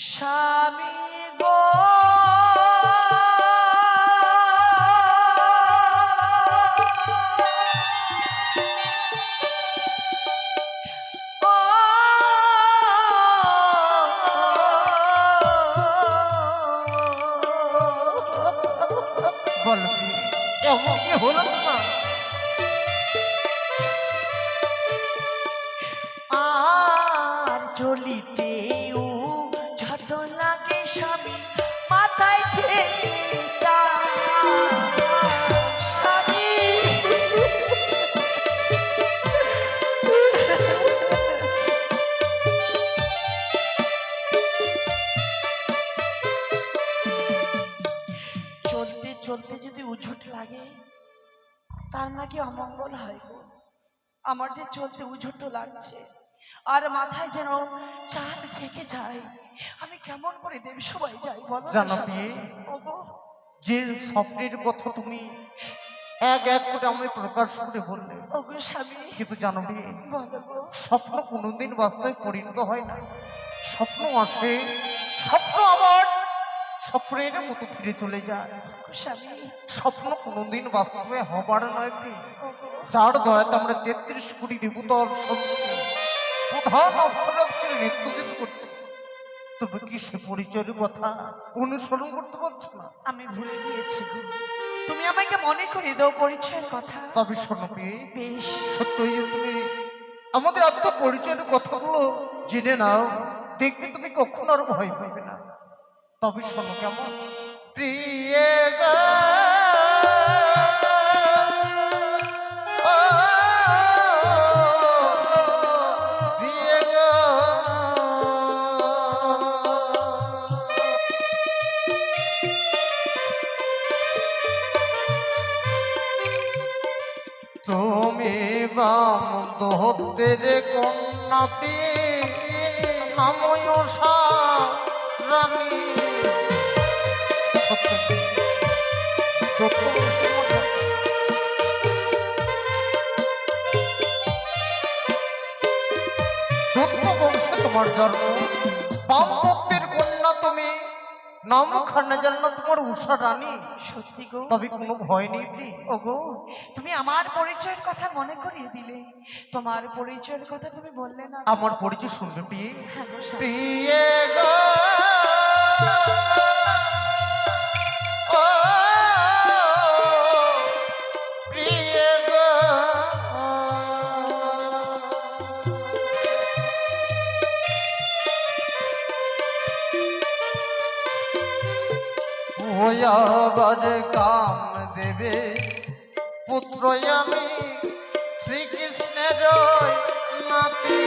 স্বামী গো বলো প্রিয়, এমন কি হলো তোমার? আর চলিতেও ঝট লাগে স্বামী, মাথায় থেকে যায় স্বামী। চলতে চলতে যদি উঝুট লাগে তার নাকি অমঙ্গল হয় গো। আমার যে চলতে উঝুট লাগছে আর মাথায় যেন চাল থেকে যায়, আমি কেমন করে দেব সবাই যাই বলো না জানো স্বামী? প্রিয়, ওগো যে স্বপ্নের কথা তুমি এক এক করে আমি প্রকাশ করে বললে, ওগো স্বামী, কিন্তু জানো প্রিয়, বলো গো। স্বপ্ন কোনোদিন বাস্তবে পরিণত হয় না। স্বপ্ন আসে, স্বপ্ন আবার স্বপ্নের মতো ফিরে চলে যায়। ওগো স্বামী, স্বপ্ন কোনোদিন বাস্তবে হবার নয় প্রিয়। ওগো যার দয়াতে আমরা ৩৩ কোটি দেবতার সম্মুখে প্রধান অপসরে নেতৃত্ব করছি, তবে কি সে পরিচয়ের কথা অনুসরণ করতে পারছো না? আমি ভুলে গিয়েছি গো, তুমি আমাকে মনে করে দাও পরিচয়ের কথা। তবে শোনো প্রিয়, বেশ, সত্যই যে তুমি আমাদের আত্ম পরিচয়ের কথাগুলো জেনে নাও, দেখবে তুমি কখনো আর ভয় পাবে না। তবে শোনো কেমন প্রিয় গো, ও প্রিয় গো, তুমি বামন্ত হতে রে কন্যা প্রিয় নাময় রানী। বংশে তোমার জন্ম, বাম ভক্তের কন্যা তুমি, নাম খান্না জানো তোমার উষা রানী। সত্যি গো। তবে কোনো ভয় নেই প্রিয়। ওগো, তুমি আমার পরিচয়ের কথা মনে করিয়ে দিলে। তোমার পরিচয়ের কথা তুমি বললে না। আমার পরিচয় শুনবে প্রিয়। হ্যাঁ গো স্বামী। প্রিয় গো, ও প্রিয় গো, ওই আবার কাম দেবে পুত্র আমি শ্রীকৃষ্ণের নাতি।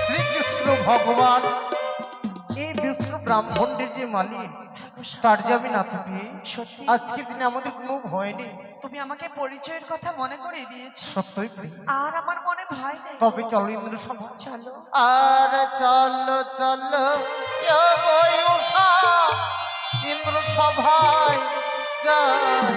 শ্রীকৃষ্ণ ভগবান এই বিশ্ব ব্রাহ্মণের যে মালিক, হ্যাঁ গো স্বামী। তার যে আমি নাতি পেয়ে সত্যি আজকে দিনে আমাদের কোনো ভয় নেই। তুমি আমাকে পরিচয়ের কথা মনে করিয়ে দিয়েছো, সত্যই প্রিয়। আর আমার মনে ভয় নেই। তবে চলো ইন্দ্র সভা, চলো। আর চলো চলো ইন্দ্র সভায় যাই।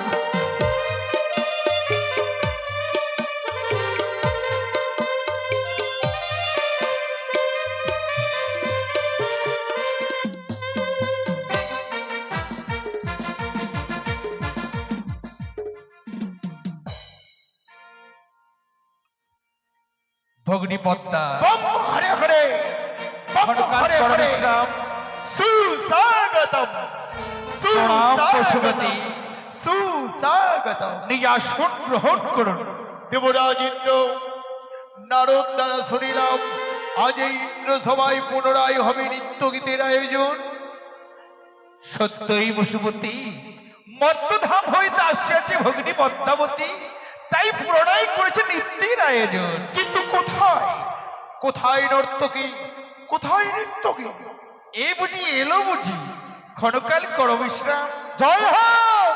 ভগ্নী পদ্মা হরে হরে হরে হরে রাম সুস্বাগতম প্রণাম পশুপতি, সুস্বাগতম। নিজ আসন গ্রহণ করুন। দেবরাজ ইন্দ্র নারদ দ্বারা শুনিলাম আজ এই ইন্দ্র সভায় পুনরায় হবে নৃত্য গীতের আয়োজন। সত্যই বসুমতী, মত্তধাম হইতে আসিয়াছে ভগ্নী পদ্মাবতী, তাই প্রণয় করেছে নৃত্যের আয়োজন। কিন্তু কোথায় কোথায় নর্তকী, কোথায় নৃত্যকী? এ বুঝি এলো বুঝি, ক্ষণকাল কর বিশ্রাম। জয় হোক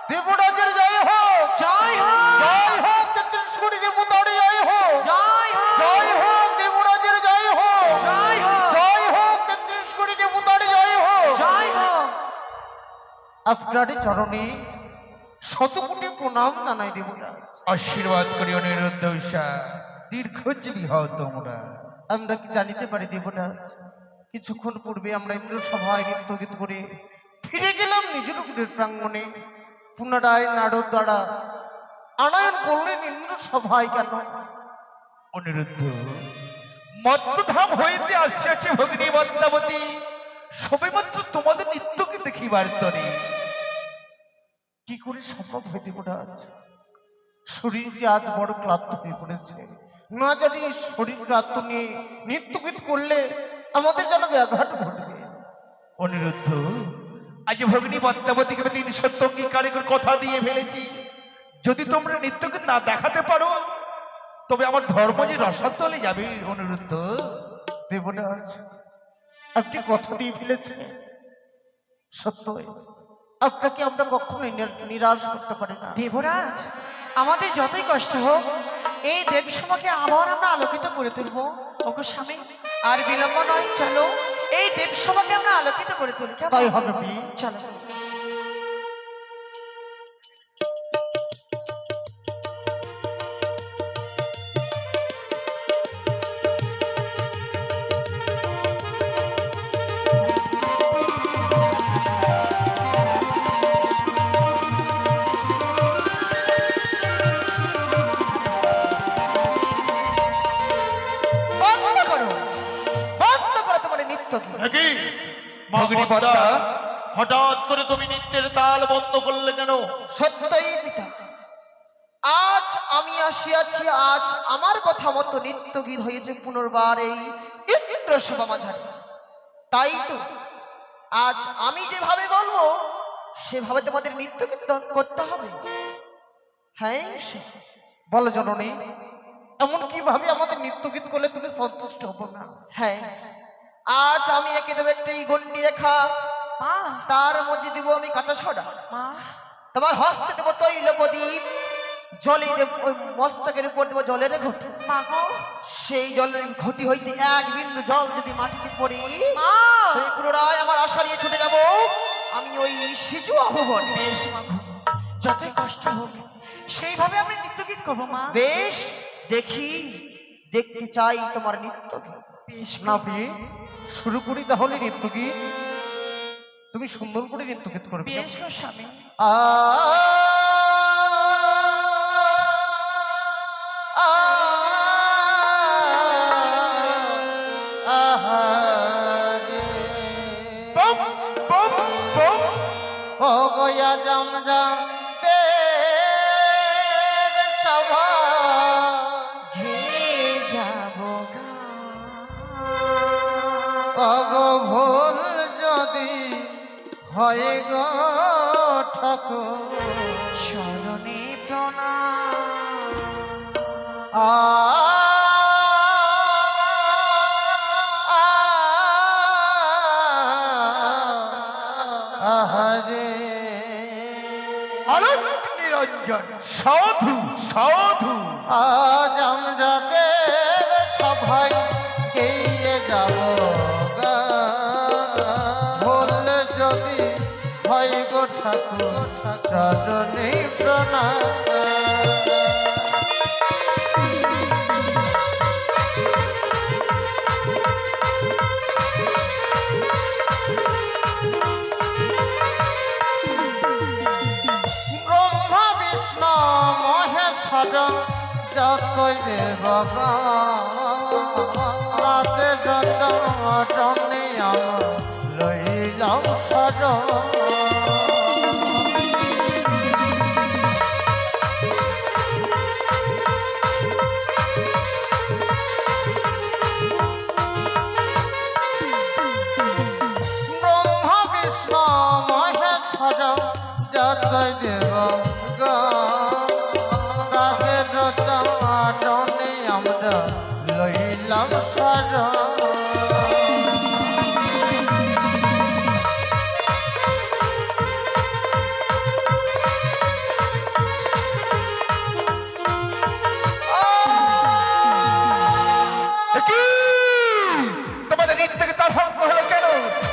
দেবরাজের, জয় হোক, জয় হোক, জয় হোক 33 কোটি দেবতার, জয় হোক, জয় হোক, জয় হোক দেবরাজের, জয় হোক, জয় হোক, জয় হোক 33 কোটি দেবতার, জয় হোক। জয় হোক। আপনার চরণে শত কোটি প্রণাম জানাই দেবরাজ। আশীর্বাদ করি অনিরুদ্ধ ঈশা, দীর্ঘজীবী হও তোমরা। আমরা কি জানিতে পারি দেবরাজ, কিছুক্ষণ পূর্বে আমরা ইন্দ্র সভায় নৃত্য গীত করে ফিরে গেলাম নিজের গৃহের প্রাঙ্গণে। পুনরায় নারদ দ্বারা আনয়ন করলেন ইন্দ্র সভায় কেন? অনিরুদ্ধ, মত্তধাম হইতে আসিয়াছে ভগ্নী পদ্মাবতী, সবেমাত্র তোমাদের নৃত্যকে দেখিবার তরে। কি করে সম্ভব হয় দেবরাজ? শরীর যে আজ বড় ক্লান্ত হয়ে পড়েছে, না জানি শরীর ক্লান্ত নিয়ে নৃত্য গীত করলে আমাদের যেন ব্যাঘাত ঘটবে। অনিরুদ্ধ, আজ ভগ্নী পদ্মাবতীকে আমি 3 সত্য অঙ্গীকারের কথা দিয়ে ফেলেছি। যদি তোমরা নৃত্যকে না দেখাতে পারো, তবে আমার ধর্ম যে রসাতলে যাবে। অনিরুদ্ধ, দেবরাজ, আপনি কথা দিয়ে ফেলেছেন, সত্যই আপনাকে আমরা কখনোই নিরাশ করতে পারি না। দেবরাজ, আমাদের যতই কষ্ট হোক এই দেবসভাকে আবার আমরা আলোকিত করে তুলব। ওগো স্বামী, আর বিলম্ব নয়, চলো এই দেবসভাকে আমরা আলোকিত করে তুলি। কেমন? তাই হবে বি। চলো। বন্ধ করো, বন্ধ করো তোমার নৃত্য গীত। নাকি ভগ্নী পদ্মা, হঠাৎ করে তুমি নৃত্যের তাল বন্ধ করলে কেন? সত্যই পিতা, আজ আমি আসিয়াছি, আজ আমার কথা মতো নৃত্য গীত হয়েছে পুনর্বার এই ইন্দ্র সভা মাঝারে। তাই তো আজ আমি যেভাবে বলবো সেভাবে তোমাদের নৃত্য কীর্তন করতে হবে। হ্যাঁ বলো জননী, এমন কিভাবে আমাদের নৃত্য গীত করলে তুমি সন্তুষ্ট হবো না? হ্যাঁ, আজ আমি এঁকে দেবো একটি গন্ডি রেখা, মা, তার মধ্যে দিব আমি কাঁচা সরা, মা, তোমার হস্তে দেবো তৈল প্রদীপ, জলে দেব ওই মস্তকের উপর দেবো জলের ঘটি। মা গো, সেই জলের ঘটি হইতে এক বিন্দু জল যদি মাটিতে পড়ি, মা। সেই পুনরায় আমার আশা নিয়ে ছুটে যাব আমি ওই শিশু ভুবন। বেশ মা গো, যতই কষ্ট হোক সেইভাবে আমি নৃত্য গীত করবো মা। বেশ, দেখি, দেখতে চাই তোমার নৃত্য গীত। বেশ না বিয়ে শুরু করি তাহলে নৃত্য গীত। তুমি সুন্দর করে নৃত্য গীত করবে। বেশ গো স্বামী। বম বম বম। ও গয়া জামরা দেব সভা ঘেয়ে যাব অগো ভুল যদি হয় গো ঠাকুর চরণে প্রণাম। আহারে আলোক নিরঞ্জন। সাধু সাধু, আজ আমরা দেব সভায় গিয়ে যাব গা, ভুল যদি হয় গো ঠাকুর চরণে প্রণাম। ব্রহ্মা বিষ্ণু মহেশ্বর যতই দেবগণ চরণে আমার লইলাম শরণ। লইলাম সারা তোমাদের নৃত্য তার ভঙ্গ হলো কেন?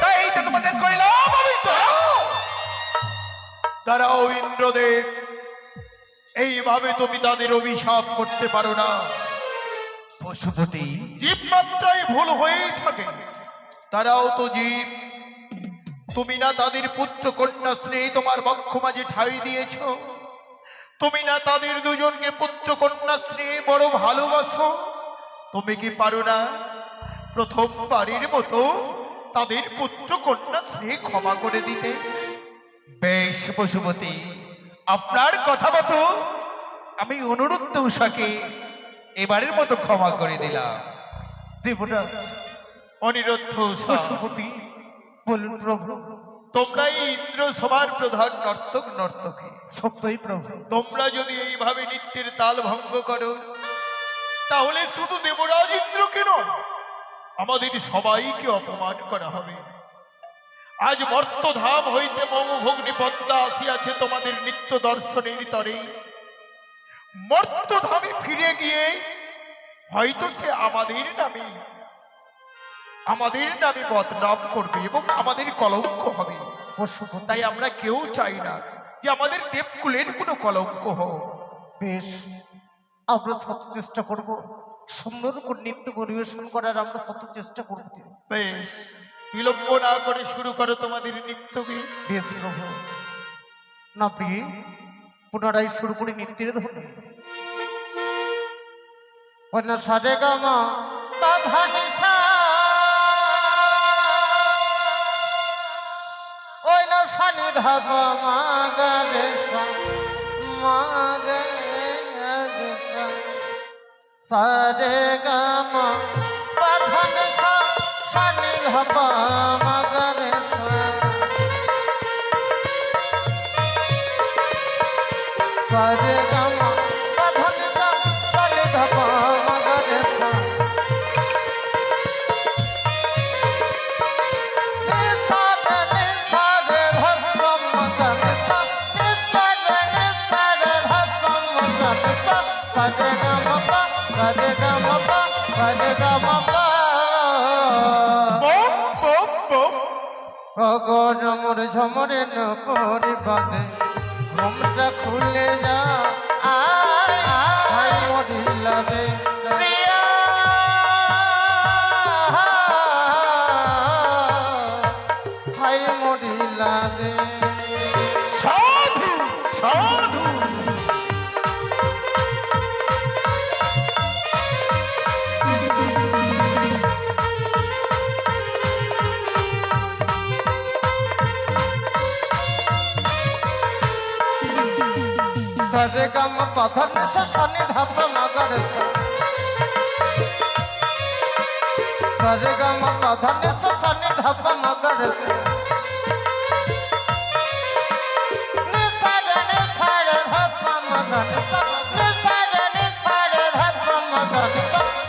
তাই তো তোমাদের কইলাম আমি দাঁড়াও ইন্দ্রদেব, এইভাবে তুমি তাদের অভিশাপ করতে পারো না। পশুপতি, জীব মাত্রাই ভুল হয়েই থাকে। তারাও তো জীব। তুমি না তাদের পুত্র কন্যা স্নেহ তোমার বক্ষ মাঝে ঠাঁই দিয়েছ? তুমি না তাদের দুজনকে পুত্র কন্যা স্নেহ বড় ভালোবাসো? তুমি কি পারো না প্রথমবারের মতো তাদের পুত্র কন্যা স্নেহ ক্ষমা করে দিতে? বেশ পশুপতি, আপনার কথা মতো আমি অনুরুদ্ধ উষাকে এবারের মতো ক্ষমা করে দিলাম। দেবরাজ অনিরুদ্ধ পশুপতি বলুন প্রভু। তোমরাই ইন্দ্র সভার প্রধান নর্তক নর্তকী। সত্যই প্রভু। তোমরা যদি এইভাবে নৃত্যের তাল ভঙ্গ করো, তাহলে শুধু দেবরাজ ইন্দ্রকে নয়, আমাদের সবাইকে অপমান করা হবে। আজ মর্তধাম হইতে মমভগ্নি পদ্মা আসিয়াছে তোমাদের নিত্য দর্শনের তরে। মর্তধামে ফিরে গিয়ে হয়তো সে আমাদের নামে বদনাম করবে এবং আমাদের কলঙ্ক হবে। পশুপতি তাই আমরা কেউ চাই না যে আমাদের দেবকুলের কোনো কলঙ্ক হোক। বেশ, আমরা শত চেষ্টা করব সুন্দর করে নৃত্য পরিবেশন করার। আমরা শত চেষ্টা করব। বেশ, বিলম্ব না করে শুরু করো তোমাদের নৃত্যকে। বেশ প্রভু। না প্রিয়ে, পুনরায় শুরু করে নৃত্যের ধ্বনি। অন্য সাজে গামা বাধা নিশা, ওই না সানি ধাপা মাগারে মাগারে সারে গামা বাধা নিশা সানি ধাপা মাগারে সারে গামা বাধা নিশা সানি ধাপা মাগারে ঝমর ঝমরে নপরে বাজে ঘুমটা খুলে যা আয় মরিলা দে প্রিয়া হাই মরিলা দে সাধু সাধু সারে গাম পাথর শনি ধাপ মাগর সারে গাম পাথর শনি ধাপ মাগর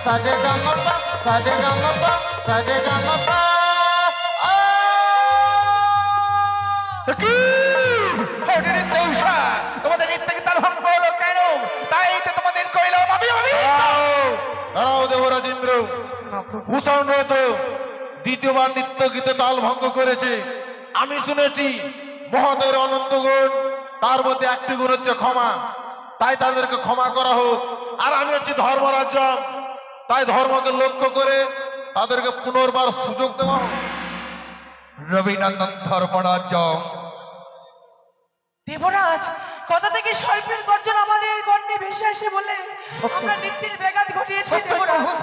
সারে গাম পা সারে গাম পা সারে গাম পা তোমাদের নৃত্যকে তার ভঙ্গ হলো কেন? তাই তো তোমাদের কইলাম আমি দাঁড়াও দেবরাজ ইন্দ্র। ভূষণ রত দ্বিতীয়বার নৃত্য গীতে তাল ভঙ্গ করেছে। আমি শুনেছি মহতের অনন্ত গুণ, তার মধ্যে একটি গুণ হচ্ছে ক্ষমা। তাই তাদেরকে ক্ষমা করা হোক। আর আমি হচ্ছি ধর্মরাজ্য, তাই ধর্মকে লক্ষ্য করে তাদেরকে পুনর্বার সুযোগ দেওয়া হোক। রবিনন্দন ধর্মরাজ্য। দেবরাজ, কথা থেকে সর্পের গর্জন আমাদের গণ্ডে ভেসে আসে বলে আমরা নৃত্যের ব্যাঘাত ঘটিয়েছি। দেবরাজ,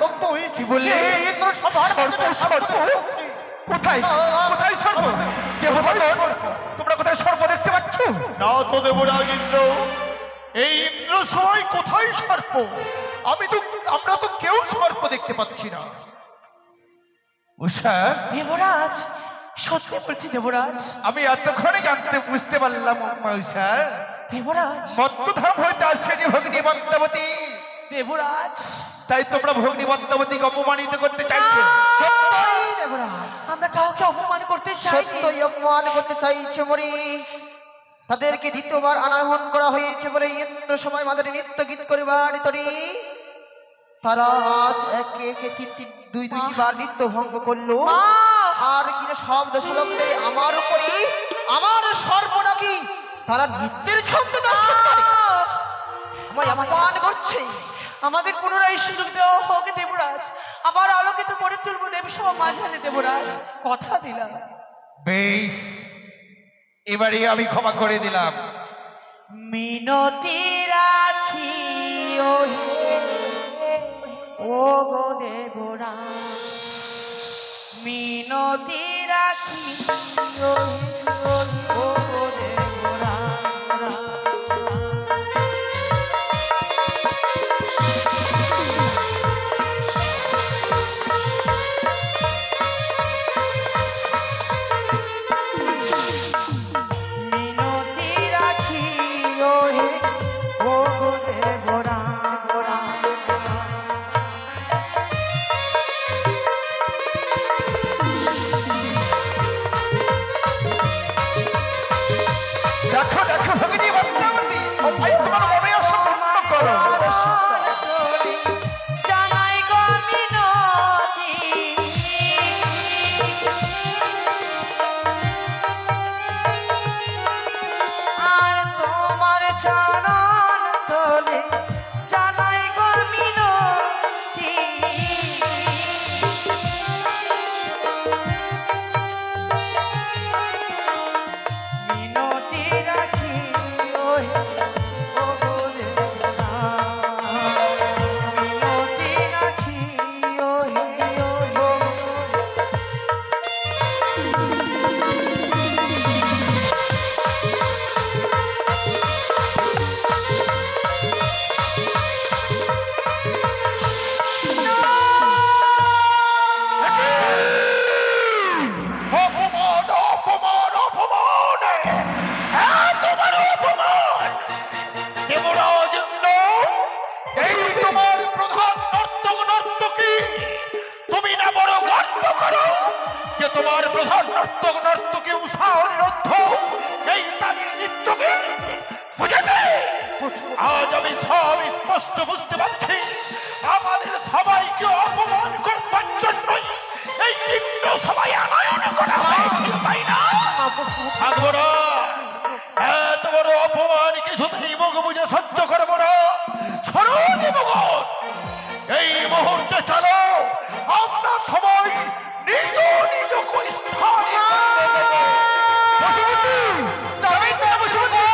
কি বললে? কোথায় কোথায় সর্প? তোমরা কোথায় সর্প দেখতে পাচ্ছ? না তো দেবরাজ ইন্দ্র, এই ইন্দ্র সময় কোথায় সর্প? আমরা তো কেউ সর্প দেখতে পাচ্ছি না। উষা, দেবরাজ, সত্যি বলছি দেবরাজ। আমি এতক্ষণে বুঝতে পারলাম উষা, দেবরাজ, মত্তধাম হইতে আসছে যে ভগ্নী পদ্মাবতী। দেবরাজ, তাই তোমরা ভগ্নী পদ্মাবতীকে অপমানিত করতে চাইছো। সত্যই দেবরাজ, আমরা কাউকে অপমান করতে চাই সত্যই অপমান করতে চাইছে মরি। তাদেরকে দ্বিতীয়বার আনাহন করা হয়েছে বলে ইন্দ্র সময় মাদের নৃত্য গীত করিবার তরি তারা আজ একে একে দুইটি বার নৃত্য ভঙ্গ করলো। আর কিনা সব দোষারোপ দেয় আমার উপরে, আমার সর্ব নাকি তারা নৃত্যের ছন্দ দর্শন করে আমায় অপমান করছে। আমাদের পুনরায় সুযোগ দেওয়া হোক দেবরাজ, আবার আলোকিত করে তুলবো দেবসভা মাঝারে দেবরাজ, কথা দিলাম। বেশ, এবারে আমি ক্ষমা করে দিলাম। মিনতি রাখি ও গো দেবরাজ, মিনতি রাখি ও গো দেবরাজ। মিনতি রাখি ও গো দেবরাজ। দেখো দেখো ভগ্নী পদ্মাবতী, ভাই তোমার মনে আসা পূর্ণ করো। জানাই গো মিনতি, আর তোমার চরণ তলে জানাই গো মিনতি। মিনতি রাখি ও গো দেবরাজ, মিনতি রাখি ও গো। অপমান অপমান অপমান, এত বড় অপমান! দেবরাজ ইন্দ্র, এই তোমার প্রধান নর্তক নর্তকী, তুমি না বড় গর্ব করো যে তোমার প্রধান নর্তক নর্তকী উষা অনিরুদ্ধ এই তাদের নৃত্যকে বুঝেছে? আজ আমি সব স্পষ্ট বুঝতে পারছি, আমাদের সবাইকে অপমান করবার জন্যই এই ইন্দ্র সবাই আনায়ন করা হয়েছিল, তাই না? থাকবো না, এত বড় অপমান কিছুতেই মুখ বুঝে সহ্য করবো না। সরোজি মগন, এই মুহূর্তে চলো আমরা সবাই নিজ নিজ স্থানে বসুমতী, যাবেন না বসুমতী?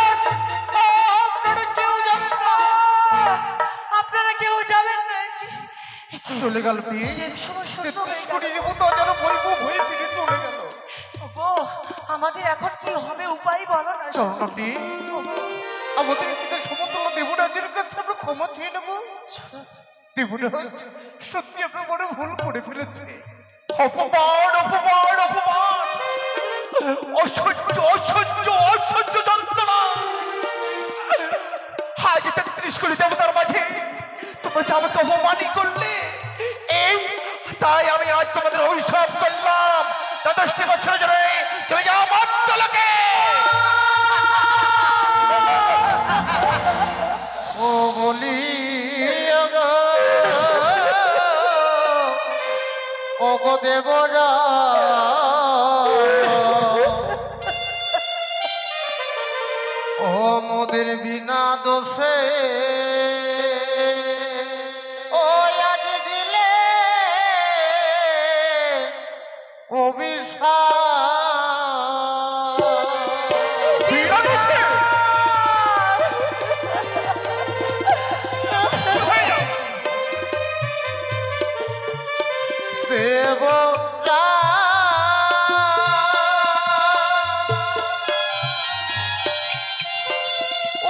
আপনারা কেউ যাবেন না, আপনারা কেউ যাবেন না। চলে গেল প্রিয়, দেবসভা শূন্য হয়ে 33 গেল। কোটি দেবতা যেন বৈভব হয়ে ফিরে চলে গেল। ওগো, আমাদের এখন কি হবে উপায় বলো না। চরণটি, আমাদের পিতার সমতুল্য দেবরাজের কাছে আমরা ক্ষমা চেয়ে নেব। দেবরাজ, সত্যি আমরা বড় ভুল করে ফেলেছি। অপমান অপমান অপমান, অসহ্য অসহ্য অসহ্য যন্ত্রণা। আজ 33 কোটি দেবতার মাঝে তোমরা যে আমাকে অপমানই করলে, এই তাই আমি আজ তোমাদের অভিশাপ করলাম। 10টি বছর ধরে তুমি যাও মর্তলোকে। ও বলি ওগো দেবরা, ও মোদের বিনা দোষে ও আজ দিলে দেবরা,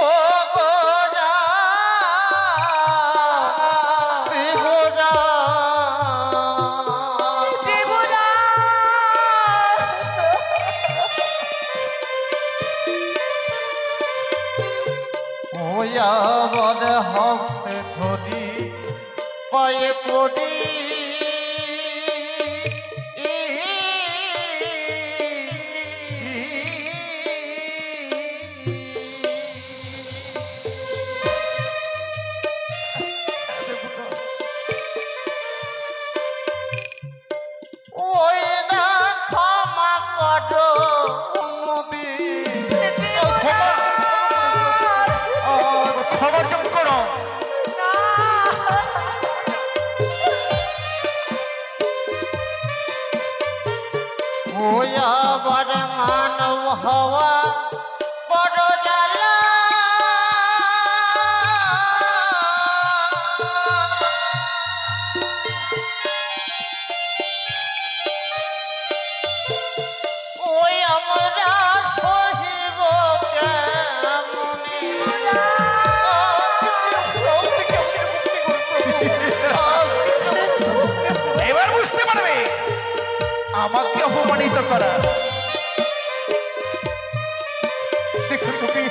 ও গোরা দেবরা, ওই আমার হস্তে ধরি পায়ে বলি ওই না ক্ষমা করো মোদি খবর চুপ করো। ওই আবার মানব হওয়া বড় জ্বালা ওই আমরা সহিব এবার বুঝতে পারবে আমাকে অপমানিত করা। দেখো তুমি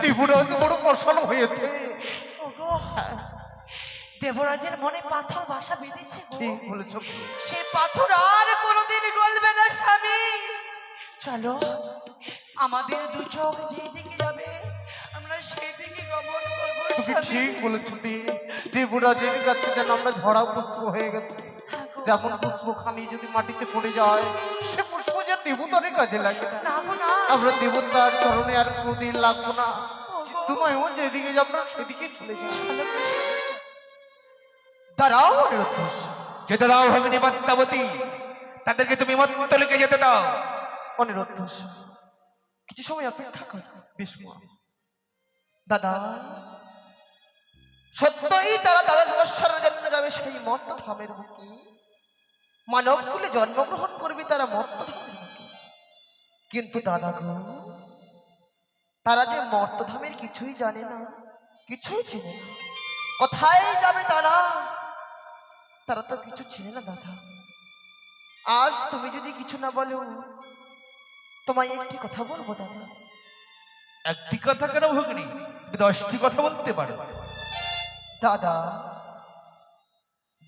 ত্রিপুরাজ বড় কষানো হয়েছে। ওগো, দেবরাজের মনে পাথর বাসা বেঁধেছে গো। ঠিক বলেছ। সেই পাথর আর কোনোদিন গলবে না স্বামী। চলো আমাদের দু চোখ যেদিকে যাবে আমরা সেই দিকে গমন করবো তুমি স্বামী। ঠিক বলেছ দেবরাজের কাছে যেন আমরা ঝরা পুষ্প হয়ে গেছে। হ্যাঁ গো। যেমন পুষ্প খানি যদি মাটিতে পড়ে যায় সে পুষ্প যে দেবতার কাজে লাগে না। না গো না। আমরা দেবতার চরণে আর কোনদিন লাগবো না। তোমায় যেদিকে যাবো সেদিকে চলে যাই। চলো গো স্বামী। দাঁড়াও অনিরুদ্ধ। যেতে দাও ভগিনী পদ্মাবতী, তাদেরকে তুমি মত্তলিকে যেতে দাও। অনিরুদ্ধ কিছু সময় অপেক্ষা কর বিষ্ণু। দাদা সত্যই তারা দাদা সমস্যার জন্য যাবে সেই মর্ত ধামের বুকে, মানব কুলে জন্মগ্রহণ করবে তারা মর্ত ধামের বুকে। কিন্তু দাদা গো, তারা যে মর্ত ধামের কিছুই জানে না, কিছুই চেনে না। কোথায় যাবে তারা, তারা তো কিছু চেনে না দাদা। আজ তুমি যদি কিছু না বলো, তোমায় একটি কথা বলবো দাদা। একটি কথা কেন ভগিনী, তুমি 10টি কথা বলতে পারো। দাদা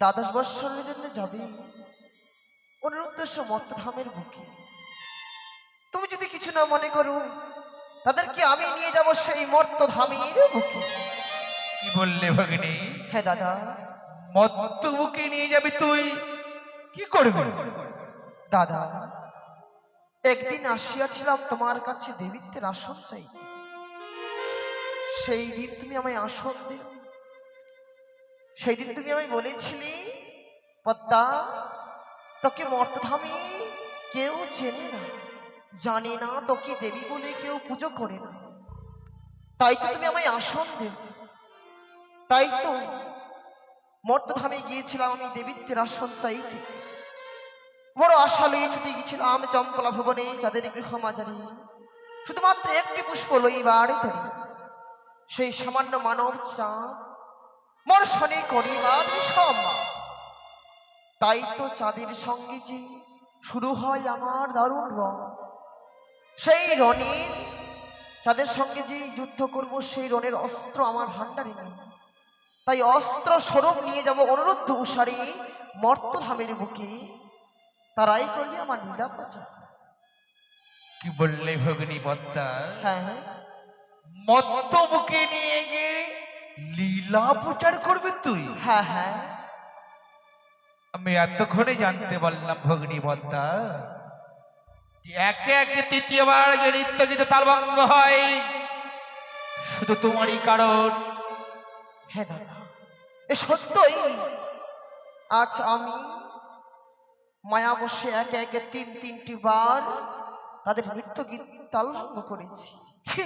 দ্বাদশ বৎসরের জন্য যাবে অনুরুদ্ধ মর্তধামের বুকে। তুমি যদি কিছু না মনে করো, তাদেরকে আমি নিয়ে যাব সেই মর্তধামের বুকে। কি বললে ভগিনী? হ্যাঁ দাদা। মত্ত বুকে নিয়ে যাবি তুই, কি করবি? দাদা একদিন আসিয়াছিলাম তোমার কাছে দেবীত্বের আসন চাই। সেই দিন তুমি আমায় আসন দিও। সেই দিন তুমি আমায় বলেছিলে, পদ্মা তোকে মর্তধামে কেউ চেনে না, জানে না, তোকে দেবী বলে কেউ পুজো করে না। তাই তো তুমি আমায় আসন দেব। তাই তো মর্তধামে গিয়েছিলাম আমি দেবীত্বের আসন চাইতে। বড় আশা লইয়ে ছুটে গেছিলাম চম্পলা ভবনে, যাদের গৃহ মাঝারি শুধুমাত্র একটি পুষ্প লইবার তরি। সেই সামান্য মানব চাঁদ মোর শনি করিবার সম্মান। তাই তো চাঁদের সঙ্গে যে শুরু হয় আমার দারুণ রণ। সেই রণে চাঁদের সঙ্গে যে যুদ্ধ করব, সেই রণের অস্ত্র আমার ভান্ডারে নেই। তাই অস্ত্র স্বরূপ নিয়ে যাব অনুরুদ্ধ উষারে মর্তধামের বুকে। তারাই করবে আমার লীলা প্রচার। কি বললে ভগিনী পদ্মা? হ্যাঁ হ্যাঁ, মত্ত বুকে নিয়ে গিয়ে লীলা প্রচার করবি তুই? হ্যাঁ হ্যাঁ। আমি এতক্ষণে জানতে পারলাম ভগিনী পদ্মা, যে একে একে তৃতীয়বার যে নৃত্য গীতে তালভঙ্গ হয় শুধু তোমারই কারণ। হ্যাঁ দাদা, এ সত্যই। আজ আমি মায়া বসে একে একে তিনটি বার তাদের নৃত্য গীত তালভঙ্গ করেছি। ছি,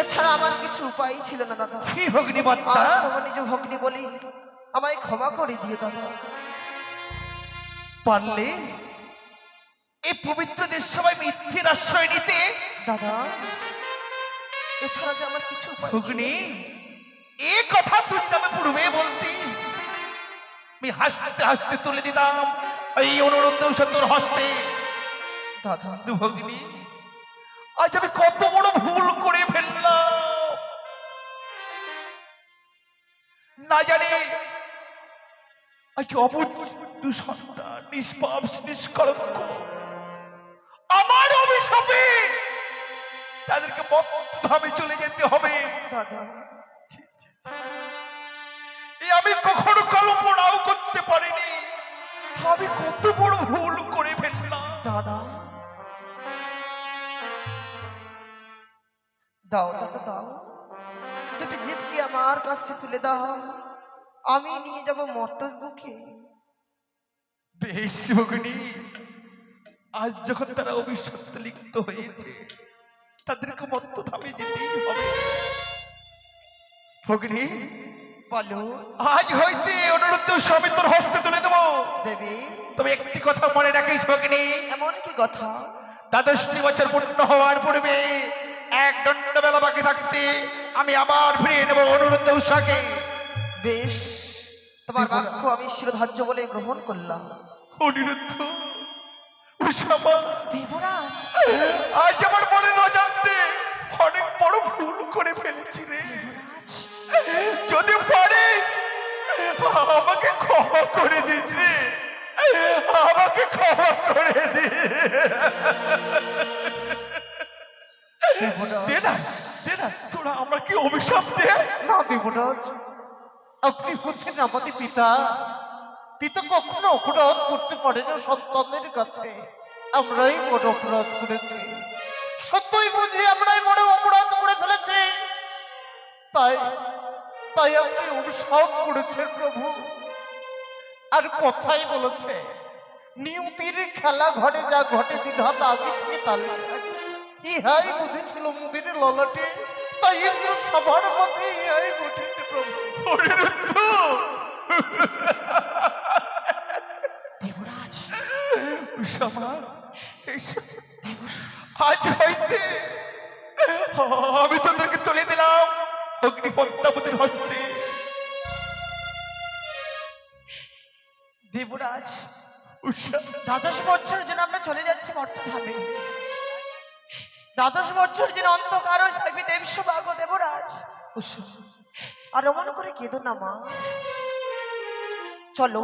এছাড়া আমার কিছু উপায় ছিল না দাদা। ছি ভগিনী পদ্মা, আজ তোমার নিজ ভগ্নী বলি, আমায় ক্ষমা করে দিও দাদা। পারলে এই পবিত্র দেশ সবাই মিথ্যের আশ্রয় নিতে। দাদা এছাড়া যে আমার কিছু উপায় ছিল ভগিনী, এ কথা তুই তবে পূর্বে বলতিস, আমি হাসতে হাসতে তুলে দিতাম এই অনুরোধ তোর হস্তে। দাদা। কিন্তু ভগিনী, আজ আমি কত বড় ভুল করে ফেললাম। না জানি আজ অবুধ সন্তান নিষ্পাপ নিষ্কলঙ্ক আমার অভিশাপে তাদেরকে মত্তধামে চলে যেতে হবে। দাদা এই আমি কখনো কল্পনাও করতে পারিনি আমি কত বড় ভুল করে ফেললাম। দাদা দাও দাদা দাও, দুটি জিপকে আমার কাছে তুলে দাও, আমি নিয়ে যাব মর্তের বুকে। বেশ ভগিনী, আজ যখন তারা অভিশপ্ত লিপ্ত হয়েছে তাদেরকে মত্তধামে যেতেই হবে। ভগিনী বলো আজ হইতে অনুরুদ্ধ স্বামী তোর হস্তে তুলে দেবো। দেবী, তবে একটি কথা মনে রাখিস ভগিনী, এমন কি কথা? দ্বাদশটি বছর পূর্ণ হওয়ার পূর্বে এক দণ্ড বেলা বাকি থাকতে আমি আবার ফিরিয়ে নেব অনুরুদ্ধ উষাকে। বেশ, তোমার বাক্য আমি শিরোধার্য বলে গ্রহণ করলাম। অনিরুদ্ধ উষা মা, দেবরাজ আজ আমার মনে না জানতে অনেক বড় ভুল করে ফেলেছি রে। যদি পারে আমাকে ক্ষমা করে দিচ্ছে, আমাকে ক্ষমা করে দি। দে না, দে না, তোরা আমাকে অভিশাপ দে। না দেবরাজ, আপনি হচ্ছেন আমাদের পিতা। পিতা কখনো অপরাধ করতে পারে না সন্তানদের কাছে। আমরাই বড় অপরাধ করেছি, সত্যই বুঝি আমরাই বড় অপরাধ করে ফেলেছি। তাই তাই আপনি অভিশাপ করেছেন প্রভু। আর কথাই বলেছে, নিয়তির খেলা ঘরে যা ঘটে বিধাতা আগে থেকে তার ইহাই বুঝেছিল মুদির ললাটে, তাই ইন্দ্র সবার মাঝে ইহাই ঘটেছে প্রভু। অনিরুদ্ধ দেবরাজ উষা মা, আজ হইতে আমি তোদেরকে তুলে দিলাম অগ্নি পদ্মাবতীর হস্তে। দেবরাজ উষা, 12 বছরের জন্য আমরা চলে যাচ্ছি মর্তধামে। 12 বছর যেন অন্ধকারও থাকবে দেবসভাগ দেবরাজ। উষা, আর এমন করে কেঁদো না মা। চলো,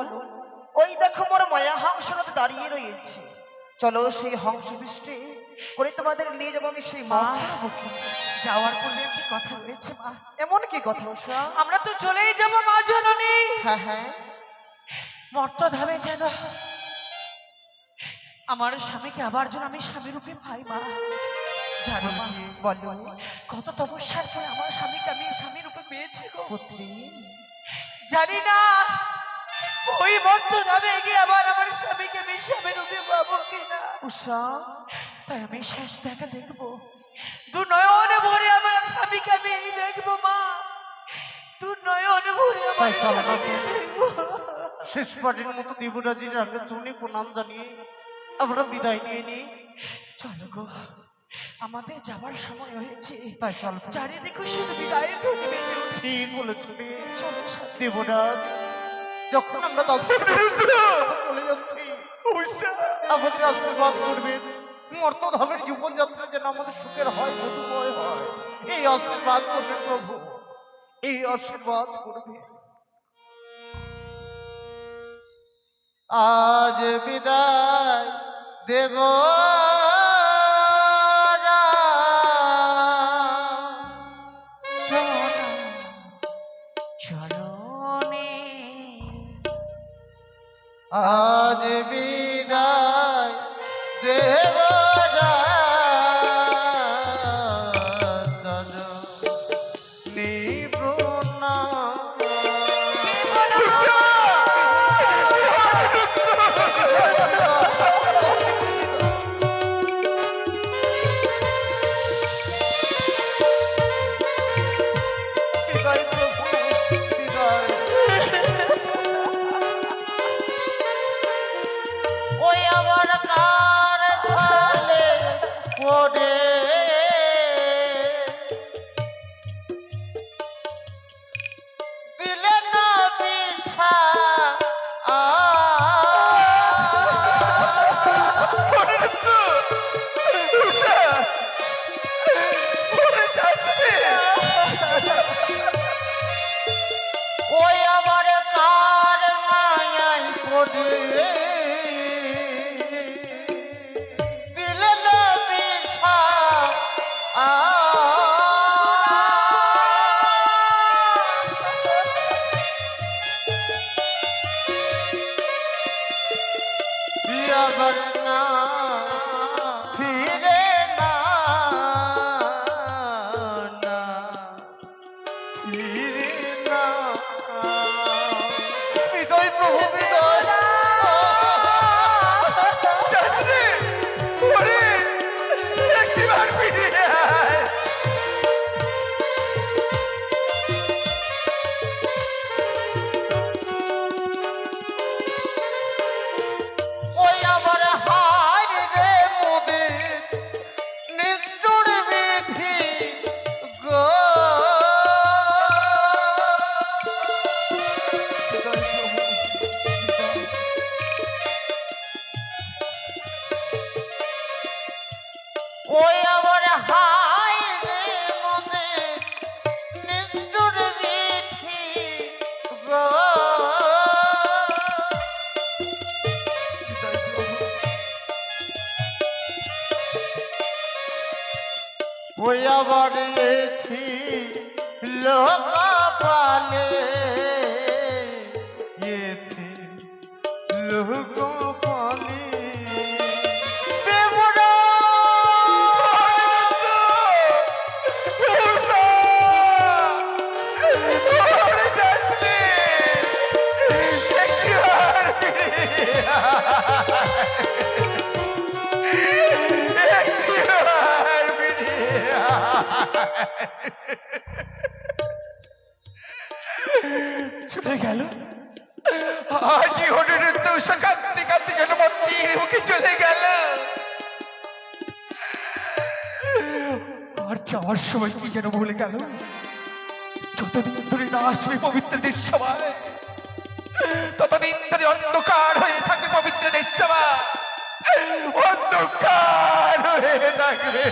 ওই দেখো মোর মায়া হংসরতে দাঁড়িয়ে রয়েছে। চলো সেই হংস পৃষ্ঠে করে তোমাদের নিয়ে যাবো আমি সেই মর্তের বুকে। যাওয়ার পূর্বে একটি কথা রয়েছে মা। এমন কি কথা উষা? আমরা তো চলেই যাব মা জননী। হ্যাঁ হ্যাঁ, মর্তধামে যেন আমার স্বামীকে আবার যেন আমি স্বামী রূপে পাই মা। জানো মা, বলো কত তপস্যার পরে আমার স্বামীকে আমি স্বামী রূপে পেয়েছি গো পুত্রী। জানি না ওই মর্তধামে গিয়ে আবার আমার স্বামীকে আমি স্বামী রূপে পাবো কিনা। উষা, তাই আমি শেষ দেখা দেখবো, দু নয়নে ভরে আমার স্বামীকে আমি এই দেখবো মা। দু নয়নে ভরে আমার তাই চলো না। স্বামীকে দেখবো। শেষবারের মতো দেবরাজির আগে চরণে প্রণাম জানিয়ে আমরা বিদায় নিয়ে নিই। চলো গো, আমাদের যাবার সময় হয়েছে। তাই চল, চারিদিকে শুধু বিদায়ের ধ্বনি বেজে উঠছে। ঠিক বলেছ রে। চলো সাথী। দেবরাজ, যখন আমরা চলে যাচ্ছি উষা, আমাদের আশীর্বাদ করবেন। মর্তধামের জীবনযাত্রা যেন আমাদের সুখের হয়, মধুময় হয়, এই আশীর্বাদ করবেন প্রভু, এই আশীর্বাদ করবে। আজ বিদায় দেব চরণে আজ বিদায় দেব বিদায় প্রভু, বিদায়। ওই আমার করে দিলে না বিষা আবার না ফিরে না না ফিরে না হৃদয় প্রভু হৃদয় যাস রে, ওরে, একটিবার ফিরে আয়। ওই আমার হায় রে মোদের নিষ্ঠুর বিধি গো ওই আমার হায় রে মোদের নিষ্ঠুর বিধি গো ওই আবার এছি লোকা পালে এছি লোকা পালে দেবরা ওরে যাস রে, একটিবার ফিরে আয়। একটিবার ফিরে আয়। চলে গেল আজি হোটেলের তো কাঁদতে কাঁদতে যেন মন্দির মুখে চলে গেল। আর যাওয়ার সময় কি যেন ভুলে গেল, যতদিন ধরে না আসবে পবিত্র দেশসভায় ততদিন ধরে অন্ধকার হয়ে থাকবে পবিত্র দেশসভা, অন্ধকার হয়ে থাকবে।